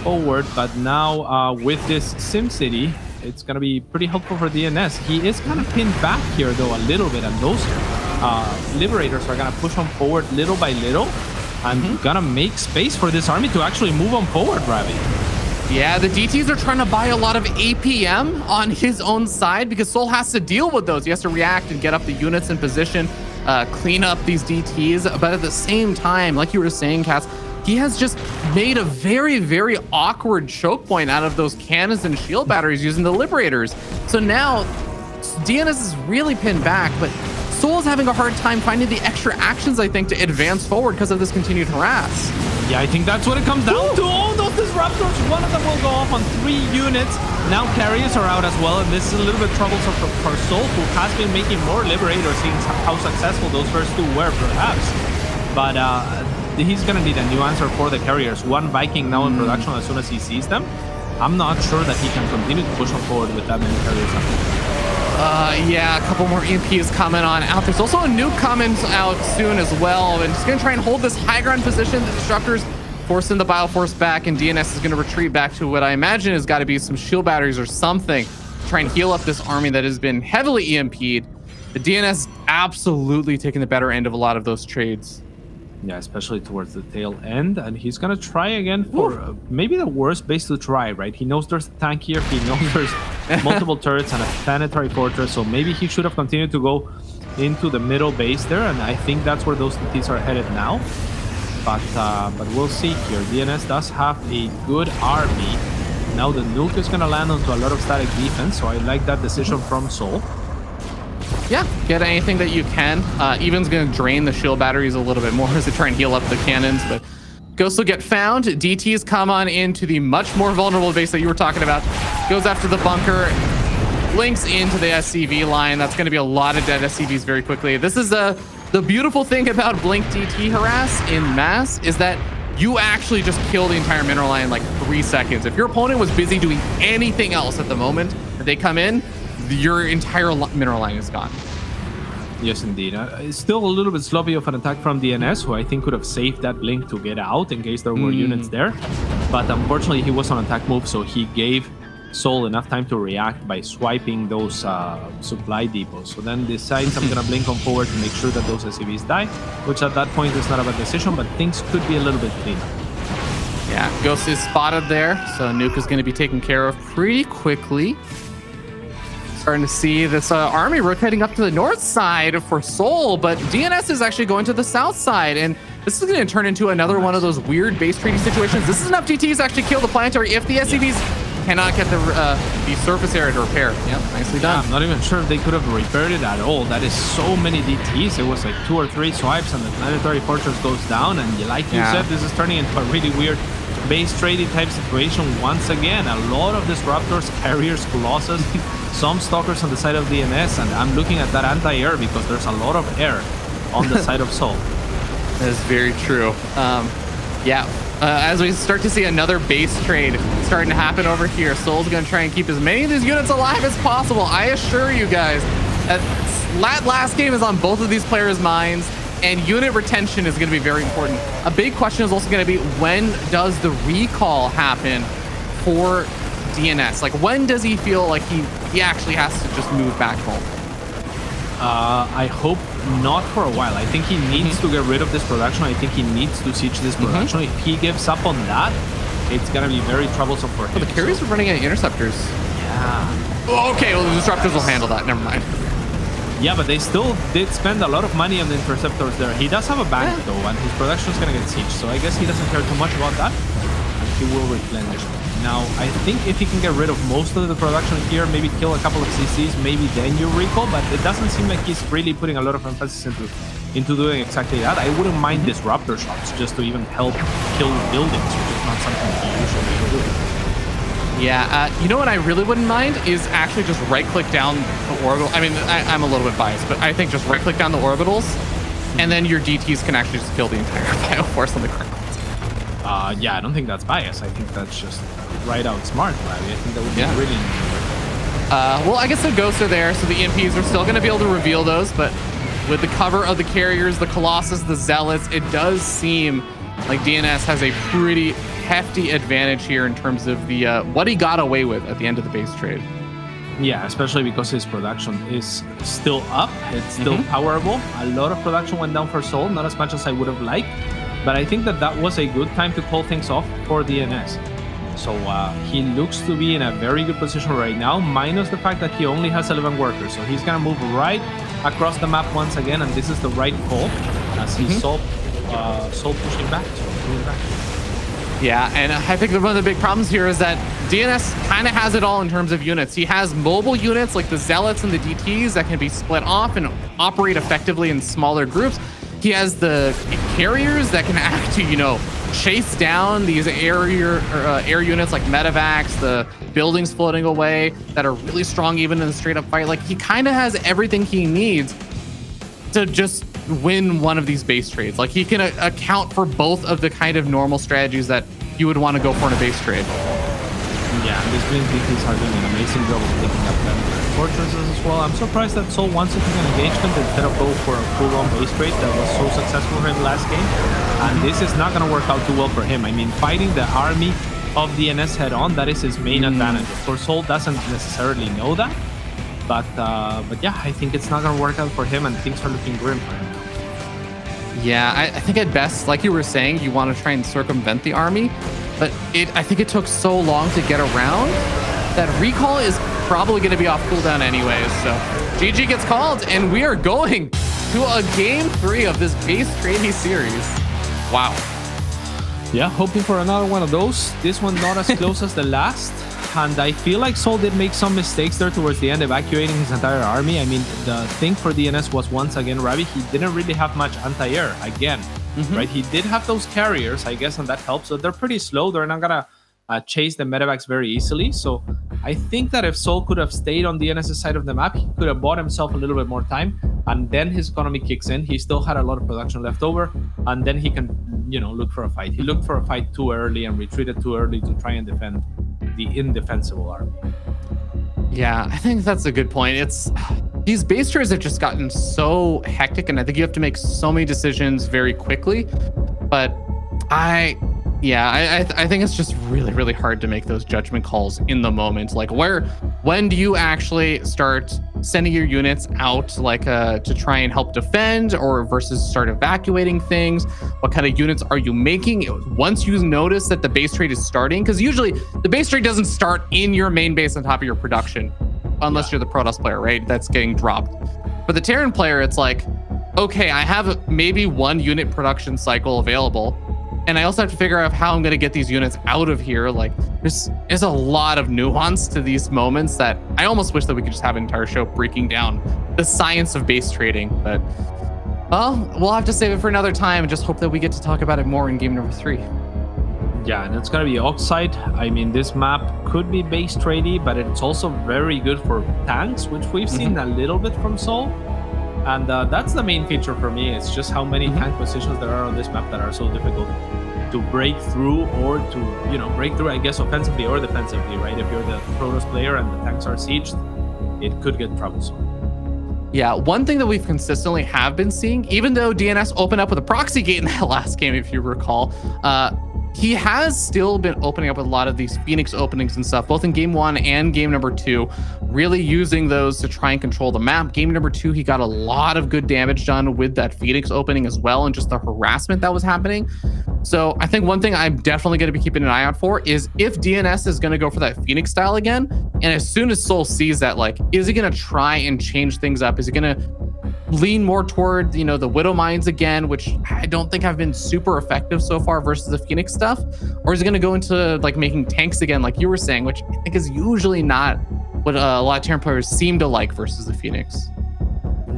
forward, but now with this SimCity, it's going to be pretty helpful for DNS. He is kind of pinned back here, though, a little bit, and those Liberators are going to push on forward little by little and going to make space for this army to actually move on forward, Ravi. Yeah, the DTs are trying to buy a lot of APM on his own side because souL has to deal with those. He has to react and get up the units in position, clean up these DTs. But at the same time, like you were saying, Cass, he has just made a very, very awkward choke point out of those cannons and shield batteries using the Liberators. So now DNS is really pinned back, but souL is having a hard time finding the extra actions, I think, to advance forward because of this continued harass. Yeah, I think that's what it comes down to. Oh, those Disruptors, one of them will go off on 3 units. Now carriers are out as well, and this is a little bit troublesome for souL, who has been making more Liberators, seeing how successful those first 2 were, perhaps. But he's going to need a new answer for the carriers. 1 Viking now in production as soon as he sees them. I'm not sure that he can continue to push on forward with that many carriers. Yeah, a couple more EMPs coming on out. There's also a nuke coming out soon as well. And just going to try and hold this high ground position. The Disruptors forcing the Bioforce back, and DNS is going to retreat back to what I imagine has got to be some shield batteries or something to try and heal up this army that has been heavily EMP'd. The DNS absolutely taking the better end of a lot of those trades. Yeah, especially towards the tail end, and he's gonna try again for maybe the worst base to try, right? He knows there's a tank here, he knows there's multiple turrets and a planetary fortress, so maybe he should have continued to go into the middle base there, and I think that's where those TTs are headed now. But we'll see here. DNS does have a good army. Now the nuke is gonna land onto a lot of static defense, so I like that decision from souL. Yeah, get anything that you can. Even's going to drain the shield batteries a little bit more as they try and heal up the cannons, but Ghosts will get found. DTs come on into the much more vulnerable base that you were talking about. Goes after the bunker, links into the SCV line. That's going to be a lot of dead SCVs very quickly. This is the beautiful thing about Blink DT harass in mass is that you actually just kill the entire mineral line in like 3 seconds. If your opponent was busy doing anything else at the moment that they come in, your entire mineral line is gone. Yes, indeed. It's still a little bit sloppy of an attack from DnS, who I think could have saved that blink to get out in case there were units there. But unfortunately, he was on attack move, so he gave souL enough time to react by swiping those supply depots. So then decides I'm going to blink on forward to make sure that those SCVs die, which at that point is not a bad decision, but things could be a little bit cleaner. Yeah, Ghost is spotted there, so Nuke is going to be taken care of pretty quickly. Starting to see this army rotating up to the north side for souL, but DnS is actually going to the south side, and this is going to turn into another one of those weird base trading situations. This is enough DTs to actually kill the planetary if the SCVs cannot get the surface area to repair. Yep, nicely done. I'm not even sure if they could have repaired it at all. That is so many DTs. It was like 2 or 3 swipes, and the planetary fortress goes down, and like you said, this is turning into a really weird base trading type situation once again. A lot of disruptors, carriers, colossus, some stalkers on the side of DnS, and I'm looking at that anti-air because there's a lot of air on the side of souL. That is very true. As we start to see another base trade starting to happen over here, souL's going to try and keep as many of these units alive as possible. I assure you guys, that last game is on both of these players' minds, and unit retention is going to be very important. A big question is also going to be, when does the recall happen for DnS? Like, when does he feel like he actually has to just move back home? I hope not for a while. I think he needs to get rid of this production. I think he needs to siege this production. If he gives up on that, it's going to be very troublesome for him. Oh, the carriers are running at interceptors. Yeah. Oh, okay, well, the disruptors will handle that. Never mind. Yeah, but they still did spend a lot of money on the interceptors there. He does have a bank, though, and his production is going to get sieged. So I guess he doesn't care too much about that. And he will replenish. Now, I think if he can get rid of most of the production here, maybe kill a couple of CCs, maybe then you recall, but it doesn't seem like he's really putting a lot of emphasis into doing exactly that. I wouldn't mind disruptor shots just to even help kill buildings, which is not something he usually would do. Yeah, you know what I really wouldn't mind is actually just right-click down the orbital. I mean, I'm a little bit biased, but I think just right-click down the orbitals, and then your DTs can actually just kill the entire bioforce on the ground. Yeah, I don't think that's bias. I think that's just right out smart, Larry. I think that would be really neat. Well, I guess the ghosts are there, so the EMPs are still going to be able to reveal those, but with the cover of the carriers, the Colossus, the Zealots, it does seem like DnS has a pretty hefty advantage here in terms of the what he got away with at the end of the base trade. Yeah, especially because his production is still up. It's still powerable. A lot of production went down for souL, not as much as I would have liked. But I think that was a good time to call things off for DnS. So he looks to be in a very good position right now, minus the fact that he only has 11 workers. So he's going to move right across the map once again, and this is the right call as he saw souL pushing back. Yeah, and I think one of the big problems here is that DnS kind of has it all in terms of units. He has mobile units like the Zealots and the DTs that can be split off and operate effectively in smaller groups. He has the carriers that can actually, chase down these air units like medevacs, the buildings floating away that are really strong even in a straight up fight. Like, he kind of has everything he needs to just win one of these base trades. Like, he can account for both of the kind of normal strategies that you would want to go for in a base trade. Yeah, and these Blink DTs are doing an amazing job of taking up planetary fortresses as well. I'm surprised that souL wants to take an engagement instead of go for a full-on base trade that was so successful for him last game. And this is not going to work out too well for him. I mean, fighting the army of DnS head-on, that is his main advantage. Of course, souL doesn't necessarily know that. But yeah, I think it's not going to work out for him, and things are looking grim for him now. Yeah, I think at best, like you were saying, you want to try and circumvent the army. But I think it took so long to get around that recall is probably going to be off cooldown anyways. So GG gets called, and we are going to a game 3 of this base trading series. Wow. Yeah, hoping for another one of those. This one not as close as the last. And I feel like souL did make some mistakes there towards the end, evacuating his entire army. I mean, the thing for DnS was, once again, Ravi, he didn't really have much anti-air again. Right? He did have those carriers, I guess, and that helps. So they're pretty slow. They're not going to chase the medevacs very easily. So I think that if souL could have stayed on DnS's side of the map, he could have bought himself a little bit more time. And then his economy kicks in. He still had a lot of production left over. And then he can, look for a fight. He looked for a fight too early and retreated too early to try and defend the indefensible army. Yeah, I think that's a good point. These base trades have just gotten so hectic, and I think you have to make so many decisions very quickly. But I think it's just really, really hard to make those judgment calls in the moment. Like, when do you actually start sending your units out, like to try and help defend, or versus start evacuating things? What kind of units are you making once you notice that the base trade is starting? Because usually the base trade doesn't start in your main base on top of your production, unless you're the Protoss player, right? That's getting dropped. For the Terran player, it's like, okay, I have maybe one unit production cycle available, and I also have to figure out how I'm going to get these units out of here. Like, there's a lot of nuance to these moments that I almost wish that we could just have an entire show breaking down the science of base trading. But, well, we'll have to save it for another time and just hope that we get to talk about it more in game number 3. Yeah, and it's going to be Oxide. I mean, this map could be base tradey, but it's also very good for tanks, which we've seen a little bit from souL. And that's the main feature for me. It's just how many tank positions there are on this map that are so difficult to break through, or to, break through, I guess, offensively or defensively, right? If you're the Protoss player and the tanks are sieged, it could get troublesome. Yeah, one thing that we've consistently have been seeing, even though DnS opened up with a proxy gate in that last game, if you recall, he has still been opening up with a lot of these Phoenix openings and stuff, both in game 1 and game number 2, really using those to try and control the map. Game number 2, he got a lot of good damage done with that Phoenix opening as well, and just the harassment that was happening. So I think one thing I'm definitely going to be keeping an eye out for is if DnS is going to go for that Phoenix style again, and as soon as souL sees that, like, is he going to try and change things up? Is he going to lean more toward, the Widow Mines again, which I don't think have been super effective so far versus the Phoenix stuff? Or is it going to go into like making tanks again, like you were saying, which I think is usually not what a lot of Terran players seem to like versus the Phoenix?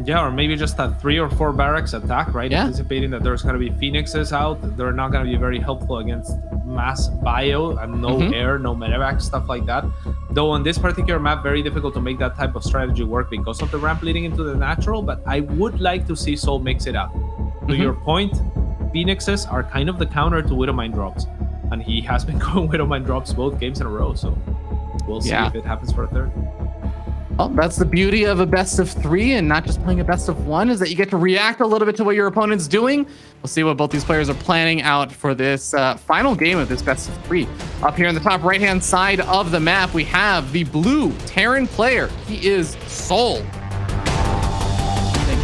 Yeah, or maybe just a 3 or 4 barracks attack, right? Yeah. Anticipating that there's going to be Phoenixes out. They're not going to be very helpful against mass bio and no air, no medevac, stuff like that. Though on this particular map, very difficult to make that type of strategy work because of the ramp leading into the natural, but I would like to see souL mix it up. To your point, Phoenixes are kind of the counter to Widowmine drops, and he has been going Widowmine drops both games in a row, so we'll see if it happens for a third. Well, that's the beauty of a best of 3 and not just playing a best of 1, is that you get to react a little bit to what your opponent's doing. We'll see what both these players are planning out for this final game of this best of 3. Up here in the top right-hand side of the map, we have the blue Terran player. He is souL. And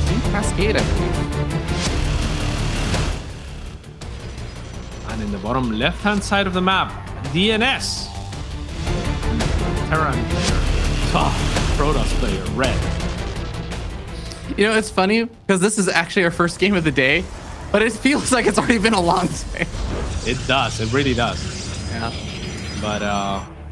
King Cascade, I believe. And in the bottom left-hand side of the map, DnS. Terran player. Protoss player, red. It's funny because this is actually our first game of the day, but it feels like it's already been a long day. It does. It really does. Yeah. But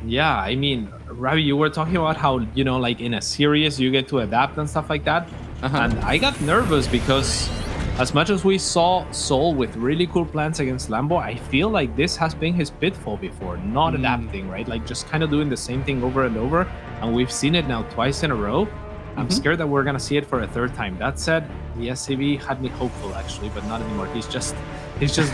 yeah, I mean, Ravi, you were talking about how, like in a series you get to adapt and stuff like that. And I got nervous because as much as we saw souL with really cool plans against Lambo, I feel like this has been his pitfall before, not adapting, right? Like just kind of doing the same thing over and over. And we've seen it now twice in a row. I'm scared that we're going to see it for a third time. That said, the SCV had me hopeful actually, but not anymore. He's just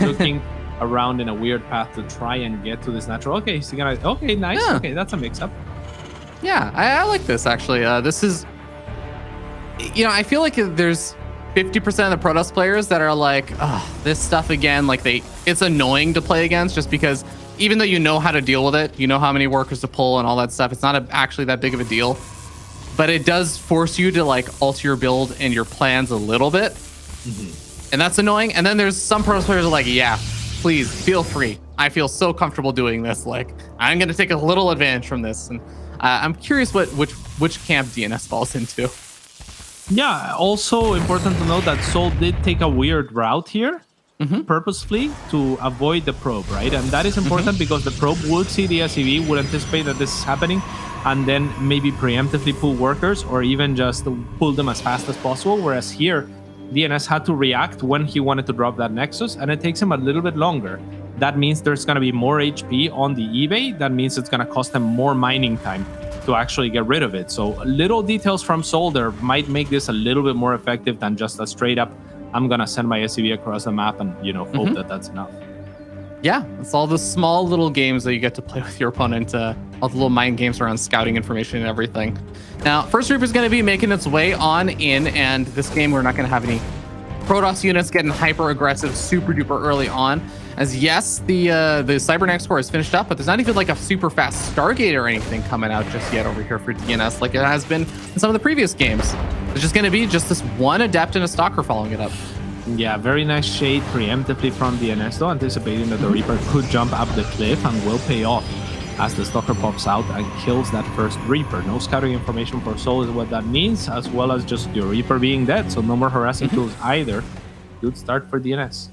looking around in a weird path to try and get to this natural. Okay, he's gonna, okay, nice. Yeah. Okay, that's a mix up. Yeah, I like this actually. This is, I feel like there's 50% of the Protoss players that are like, oh, this stuff again. Like it's annoying to play against just because even though you know how to deal with it, you know how many workers to pull and all that stuff, it's not actually that big of a deal. But it does force you to like alter your build and your plans a little bit. And that's annoying. And then there's some Protoss players who are like, yeah, please feel free. I feel so comfortable doing this. Like I'm going to take a little advantage from this. And I'm curious which camp DnS falls into. Yeah, also important to note that souL did take a weird route here. Purposefully to avoid the probe, right? And that is important because the probe would see the SCV, would anticipate that this is happening, and then maybe preemptively pull workers or even just pull them as fast as possible. Whereas here, DnS had to react when he wanted to drop that Nexus, and it takes him a little bit longer. That means there's going to be more HP on the eBay. That means it's going to cost them more mining time to actually get rid of it. So little details from souL there might make this a little bit more effective than just a straight up, I'm going to send my SCV across the map and, hope that that's enough. Yeah, it's all the small little games that you get to play with your opponent, all the little mind games around scouting information and everything. Now, first Reaper is going to be making its way on in, and this game we're not going to have any Protoss units getting hyper aggressive super duper early on. As yes, the Cybernetics core is finished up, but there's not even like a super fast Stargate or anything coming out just yet over here for DNS like it has been in some of the previous games. It's just going to be just this one Adept and a Stalker following it up. Yeah, very nice shade preemptively from DNS, though, anticipating that the Reaper could jump up the cliff and will pay off as the Stalker pops out and kills that first Reaper. No scouting information for souL is what that means, as well as just your Reaper being dead, so no more harassing tools either. Good start for DNS.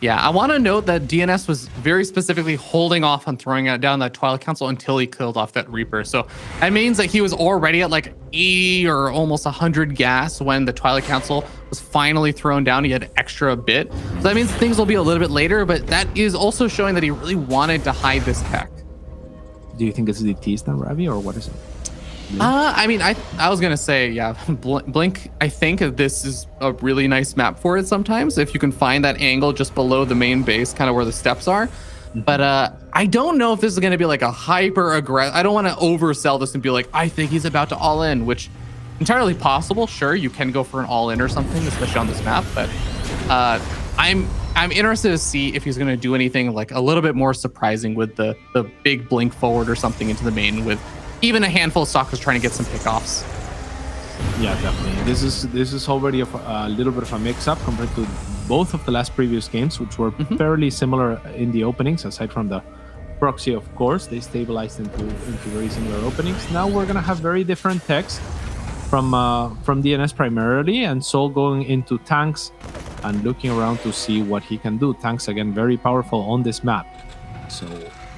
Yeah, I want to note that DNS was very specifically holding off on throwing out down that Twilight Council until he killed off that Reaper. So that means that he was already at like 80 or almost 100 gas when the Twilight Council was finally thrown down. He had extra a bit. So that means things will be a little bit later, but that is also showing that he really wanted to hide this tech. Do you think it's DTs then, Ravi, or what is it? I mean, I was gonna say, yeah, Blink. I think this is a really nice map for it sometimes if you can find that angle just below the main base, kind of where the steps are. But I don't know if this is gonna be like a hyper aggressive. I don't want to oversell this and be like, I think he's about to all in, which entirely possible. Sure, you can go for an all in or something, especially on this map. But I'm interested to see if he's gonna do anything like a little bit more surprising with the big blink forward or something into the main with even a handful of Stalkers trying to get some pickoffs. Yeah, definitely. This is already a little bit of a mix-up compared to both of the last previous games, which were fairly similar in the openings, aside from the proxy, of course. They stabilized into very similar openings. Now we're going to have very different techs from DNS primarily, and souL going into tanks and looking around to see what he can do. Tanks, again, very powerful on this map. So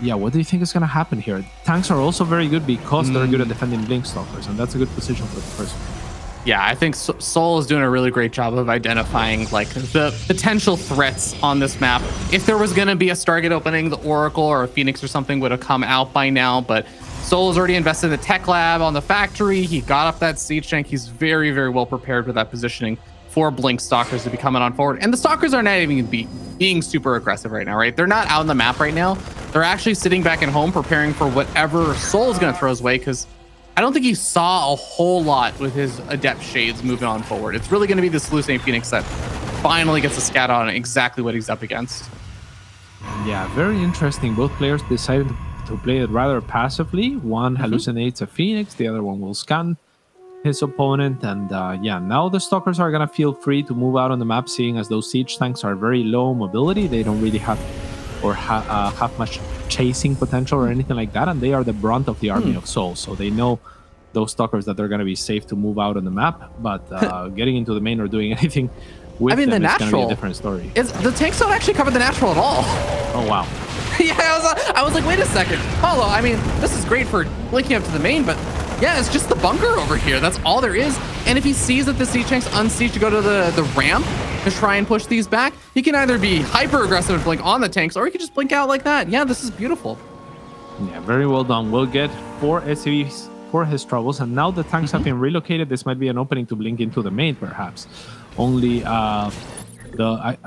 yeah, what do you think is going to happen here? Tanks are also very good because they're good at defending Blink Stalkers, and that's a good position for the first one. Yeah, I think souL is doing a really great job of identifying like the potential threats on this map. If there was going to be a Stargate opening, the Oracle or a Phoenix or something would have come out by now, but souL has already invested in the tech lab on the factory. He got up that siege tank. He's very, very well prepared with that positioning for Blink Stalkers to be coming on forward. And the Stalkers are not even being super aggressive right now, right? They're not out on the map right now. They're actually sitting back at home preparing for whatever souL is going to throw his way, because I don't think he saw a whole lot with his Adept Shades moving on forward. It's really going to be this Hallucinating Phoenix that finally gets a scat on exactly what he's up against. Yeah, very interesting. Both players decided to play it rather passively. One hallucinates a Phoenix, the other one will scan his opponent, and yeah, now the Stalkers are gonna feel free to move out on the map, seeing as those siege tanks are very low mobility. They don't really have have much chasing potential or anything like that, and they are the brunt of the army of souL, so they know those Stalkers that they're gonna be safe to move out on the map, but getting into the main or doing anything with them is gonna be a different story. The tanks don't actually cover the natural at all. Oh wow. Yeah, I was like, wait a second, Paulo, I mean, this is great for blinking up to the main, but yeah, it's just the bunker over here. That's all there is. And if he sees that the siege tank's unsieged to go to the ramp to try and push these back, he can either be hyper aggressive and blink on the tanks, or he can just blink out like that. Yeah, this is beautiful. Yeah, very well done. We'll get 4 SCVs for his troubles, and now the tanks have been relocated. This might be an opening to blink into the main, perhaps. Only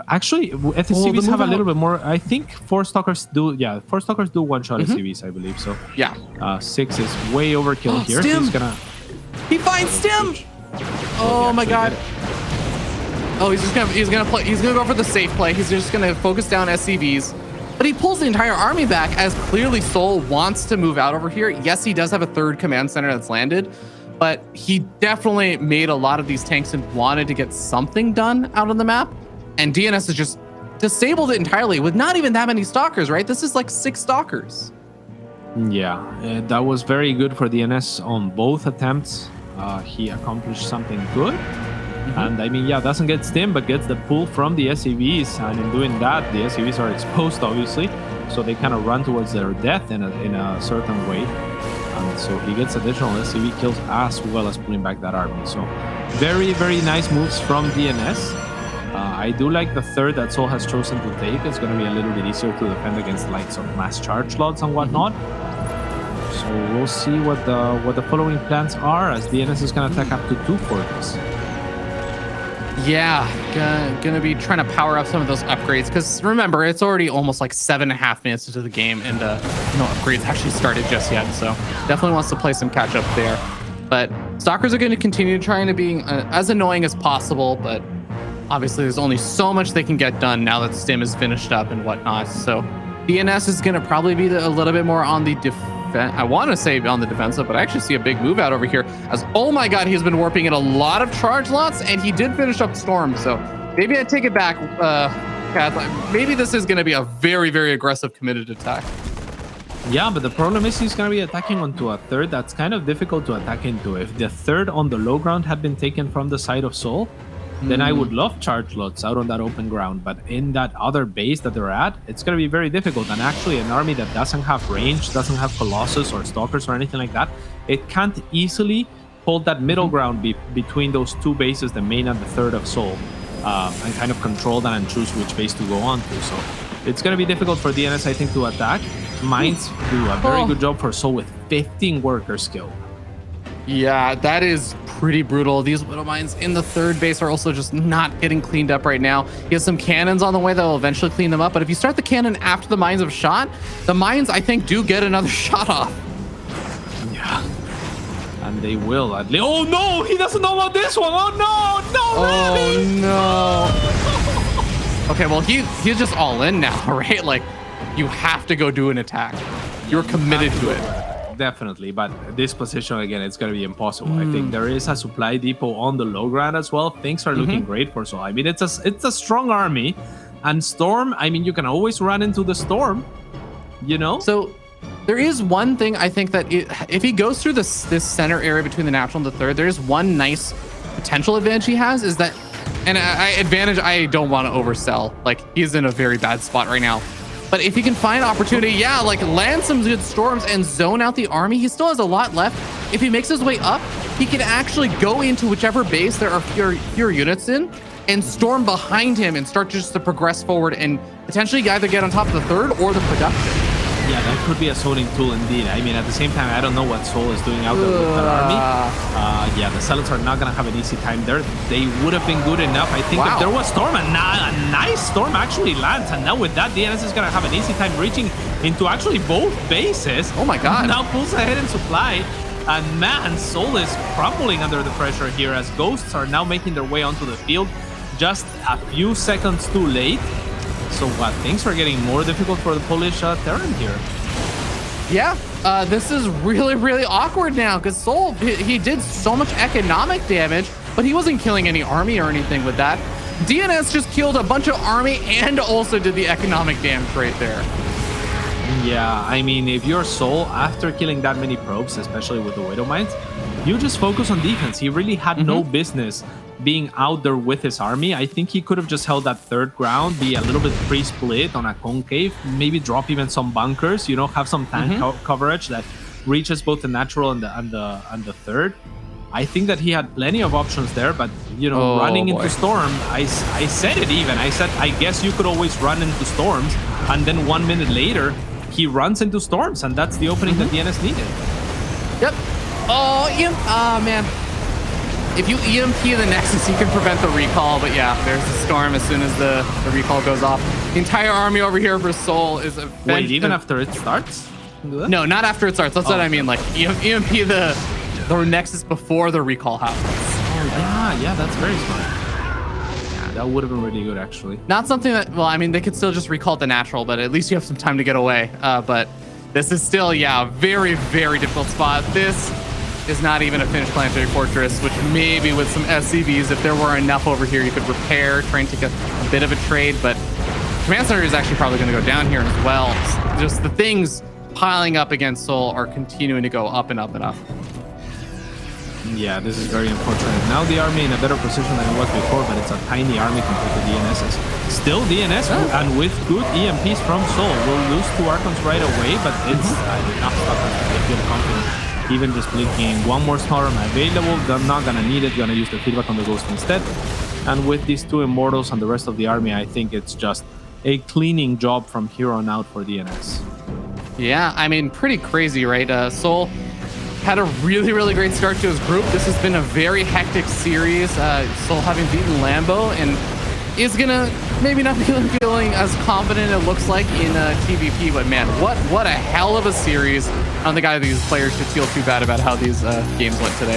actually SCVs have a little bit more. I think 4 Stalkers do. Yeah, 4 Stalkers do one-shot SCVs, I believe. So yeah, 6 is way overkill here. Stim. He finds Stim. Oh my god. Oh, he's gonna go for the safe play. He's just gonna focus down SCVs. But he pulls the entire army back, as clearly souL wants to move out over here. Yes, he does have a 3rd command center that's landed, but he definitely made a lot of these tanks and wanted to get something done out on the map. And DNS has just disabled it entirely with not even that many Stalkers, right? This is like 6 Stalkers. Yeah, that was very good for DNS on both attempts. He accomplished something good. And I mean, yeah, doesn't get stim, but gets the pull from the SCVs. And in doing that, the SCVs are exposed, obviously. So they kind of run towards their death in a certain way. And so he gets additional SCV kills as well as pulling back that army. So very, very nice moves from DNS. I do like the 3rd that souL has chosen to take. It's going to be a little bit easier to defend against likes of mass charge lots and whatnot. So we'll see what the following plans are, as DNS is going to attack up to 2 forts. Yeah, gonna be trying to power up some of those upgrades because remember, it's already almost like 7.5 minutes into the game, and no upgrades actually started just yet. So definitely wants to play some catch up there. But Stalkers are going to continue trying to be as annoying as possible, but obviously there's only so much they can get done now that Stim is finished up and whatnot. So DnS is going to probably be a little bit more on the I want to say on the defensive, but I actually see a big move out over here as, oh my god, he's been warping in a lot of charge lots, and he did finish up Storm. So maybe I take it back, Kath. Maybe this is going to be a very, very aggressive committed attack. Yeah, but the problem is he's going to be attacking onto a third that's kind of difficult to attack into. If the third on the low ground had been taken from the side of souL, then I would love charge lots out on that open ground. But in that other base that they're at, it's going to be very difficult. And actually, an army that doesn't have range, doesn't have Colossus or Stalkers or anything like that, it can't easily hold that middle ground between those two bases, the main and the third of souL, and kind of control that and choose which base to go on to. So it's going to be difficult for DnS, I think, to attack. Mines do a very good job for souL with 15 worker skill. Yeah, that is pretty brutal. These Widow Mines in the third base are also just not getting cleaned up right now. He has some cannons on the way that will eventually clean them up. But if you start the cannon after the mines have shot, the mines, I think, do get another shot off. Yeah. And they will at least. Oh, no! He doesn't know about this one! Oh, no! No! Oh, no! Okay, well, he's just all in now, right? Like, you have to go do an attack. You're committed to it. Definitely, but this position again, it's going to be impossible. I think there is a supply depot on the low ground as well. Things are looking great for souL. I mean, it's a strong army, and Storm. I mean, you can always run into the Storm, you know. So there is one thing I think that if he goes through this center area between the natural and the third, there is one nice potential advantage he has is that, and I don't want to oversell. Like, he's in a very bad spot right now. But if he can find opportunity, yeah, like land some good storms and zone out the army, he still has a lot left. If he makes his way up, he can actually go into whichever base there are fewer units in and storm behind him and start just to progress forward and potentially either get on top of the third or the production. Yeah, that could be a zoning tool indeed. I mean, at the same time, I don't know what souL is doing out there with that army. Yeah, the Zealots are not going to have an easy time there. They would have been good enough. I think if there was Storm, a nice Storm actually lands. And now with that, DnS is going to have an easy time reaching into actually both bases. Oh my god. Now pulls ahead in supply. And man, souL is crumbling under the pressure here as Ghosts are now making their way onto the field just a few seconds too late. So things are getting more difficult for the Polish Terran here. Yeah, this is really, really awkward now because souL, he did so much economic damage, but he wasn't killing any army or anything with that. DnS just killed a bunch of army and also did the economic damage right there. Yeah, I mean, if you're souL, after killing that many probes, especially with the Widow Mines, you just focus on defense. He really had no business being out there with his army. I think he could have just held that third ground, be a little bit pre-split on a concave, maybe drop even some bunkers, you know, have some tank coverage that reaches both the natural and the third. I think that he had plenty of options there, but you know, running into Storm, I said it even. I said, I guess you could always run into Storms, and then 1 minute later, he runs into Storms, and that's the opening that DnS needed. Yep. Oh man. If you EMP the Nexus, you can prevent the recall, but yeah, there's the Storm as soon as the recall goes off. The entire army over here for souL is... Wait, even after it starts? No, not after it starts. That's what I mean. Like, EMP the Nexus before the recall happens. Oh, yeah, that's very smart. Yeah, that would have been really good, actually. Not something that... Well, I mean, they could still just recall the natural, but at least you have some time to get away. But this is still, yeah, a very, very difficult spot. This is not even a finished planetary fortress, which maybe with some SCVs, if there were enough over here, you could repair, try and take a bit of a trade, but Command Center is actually probably going to go down here as well. Just the things piling up against souL are continuing to go up and up and up. Yeah, this is very unfortunate. Now the army in a better position than it was before, but it's a tiny army compared to DNS's. Still DnS, and with good EMPs from souL, will lose 2 Archons right away, but it's enough stuff that they feel confident. Even just blinking one more Storm available, they're not gonna need it, gonna use the feedback on the Ghost instead. And with these 2 Immortals and the rest of the army, I think it's just a cleaning job from here on out for DnS. Yeah, I mean, pretty crazy, right? souL had a really great start to his group. This has been a very hectic series. Still having beaten Lambo and is gonna maybe not feeling as confident it looks like in TVP, but man, what a hell of a series. I don't think either of these players should feel too bad about how these games went today.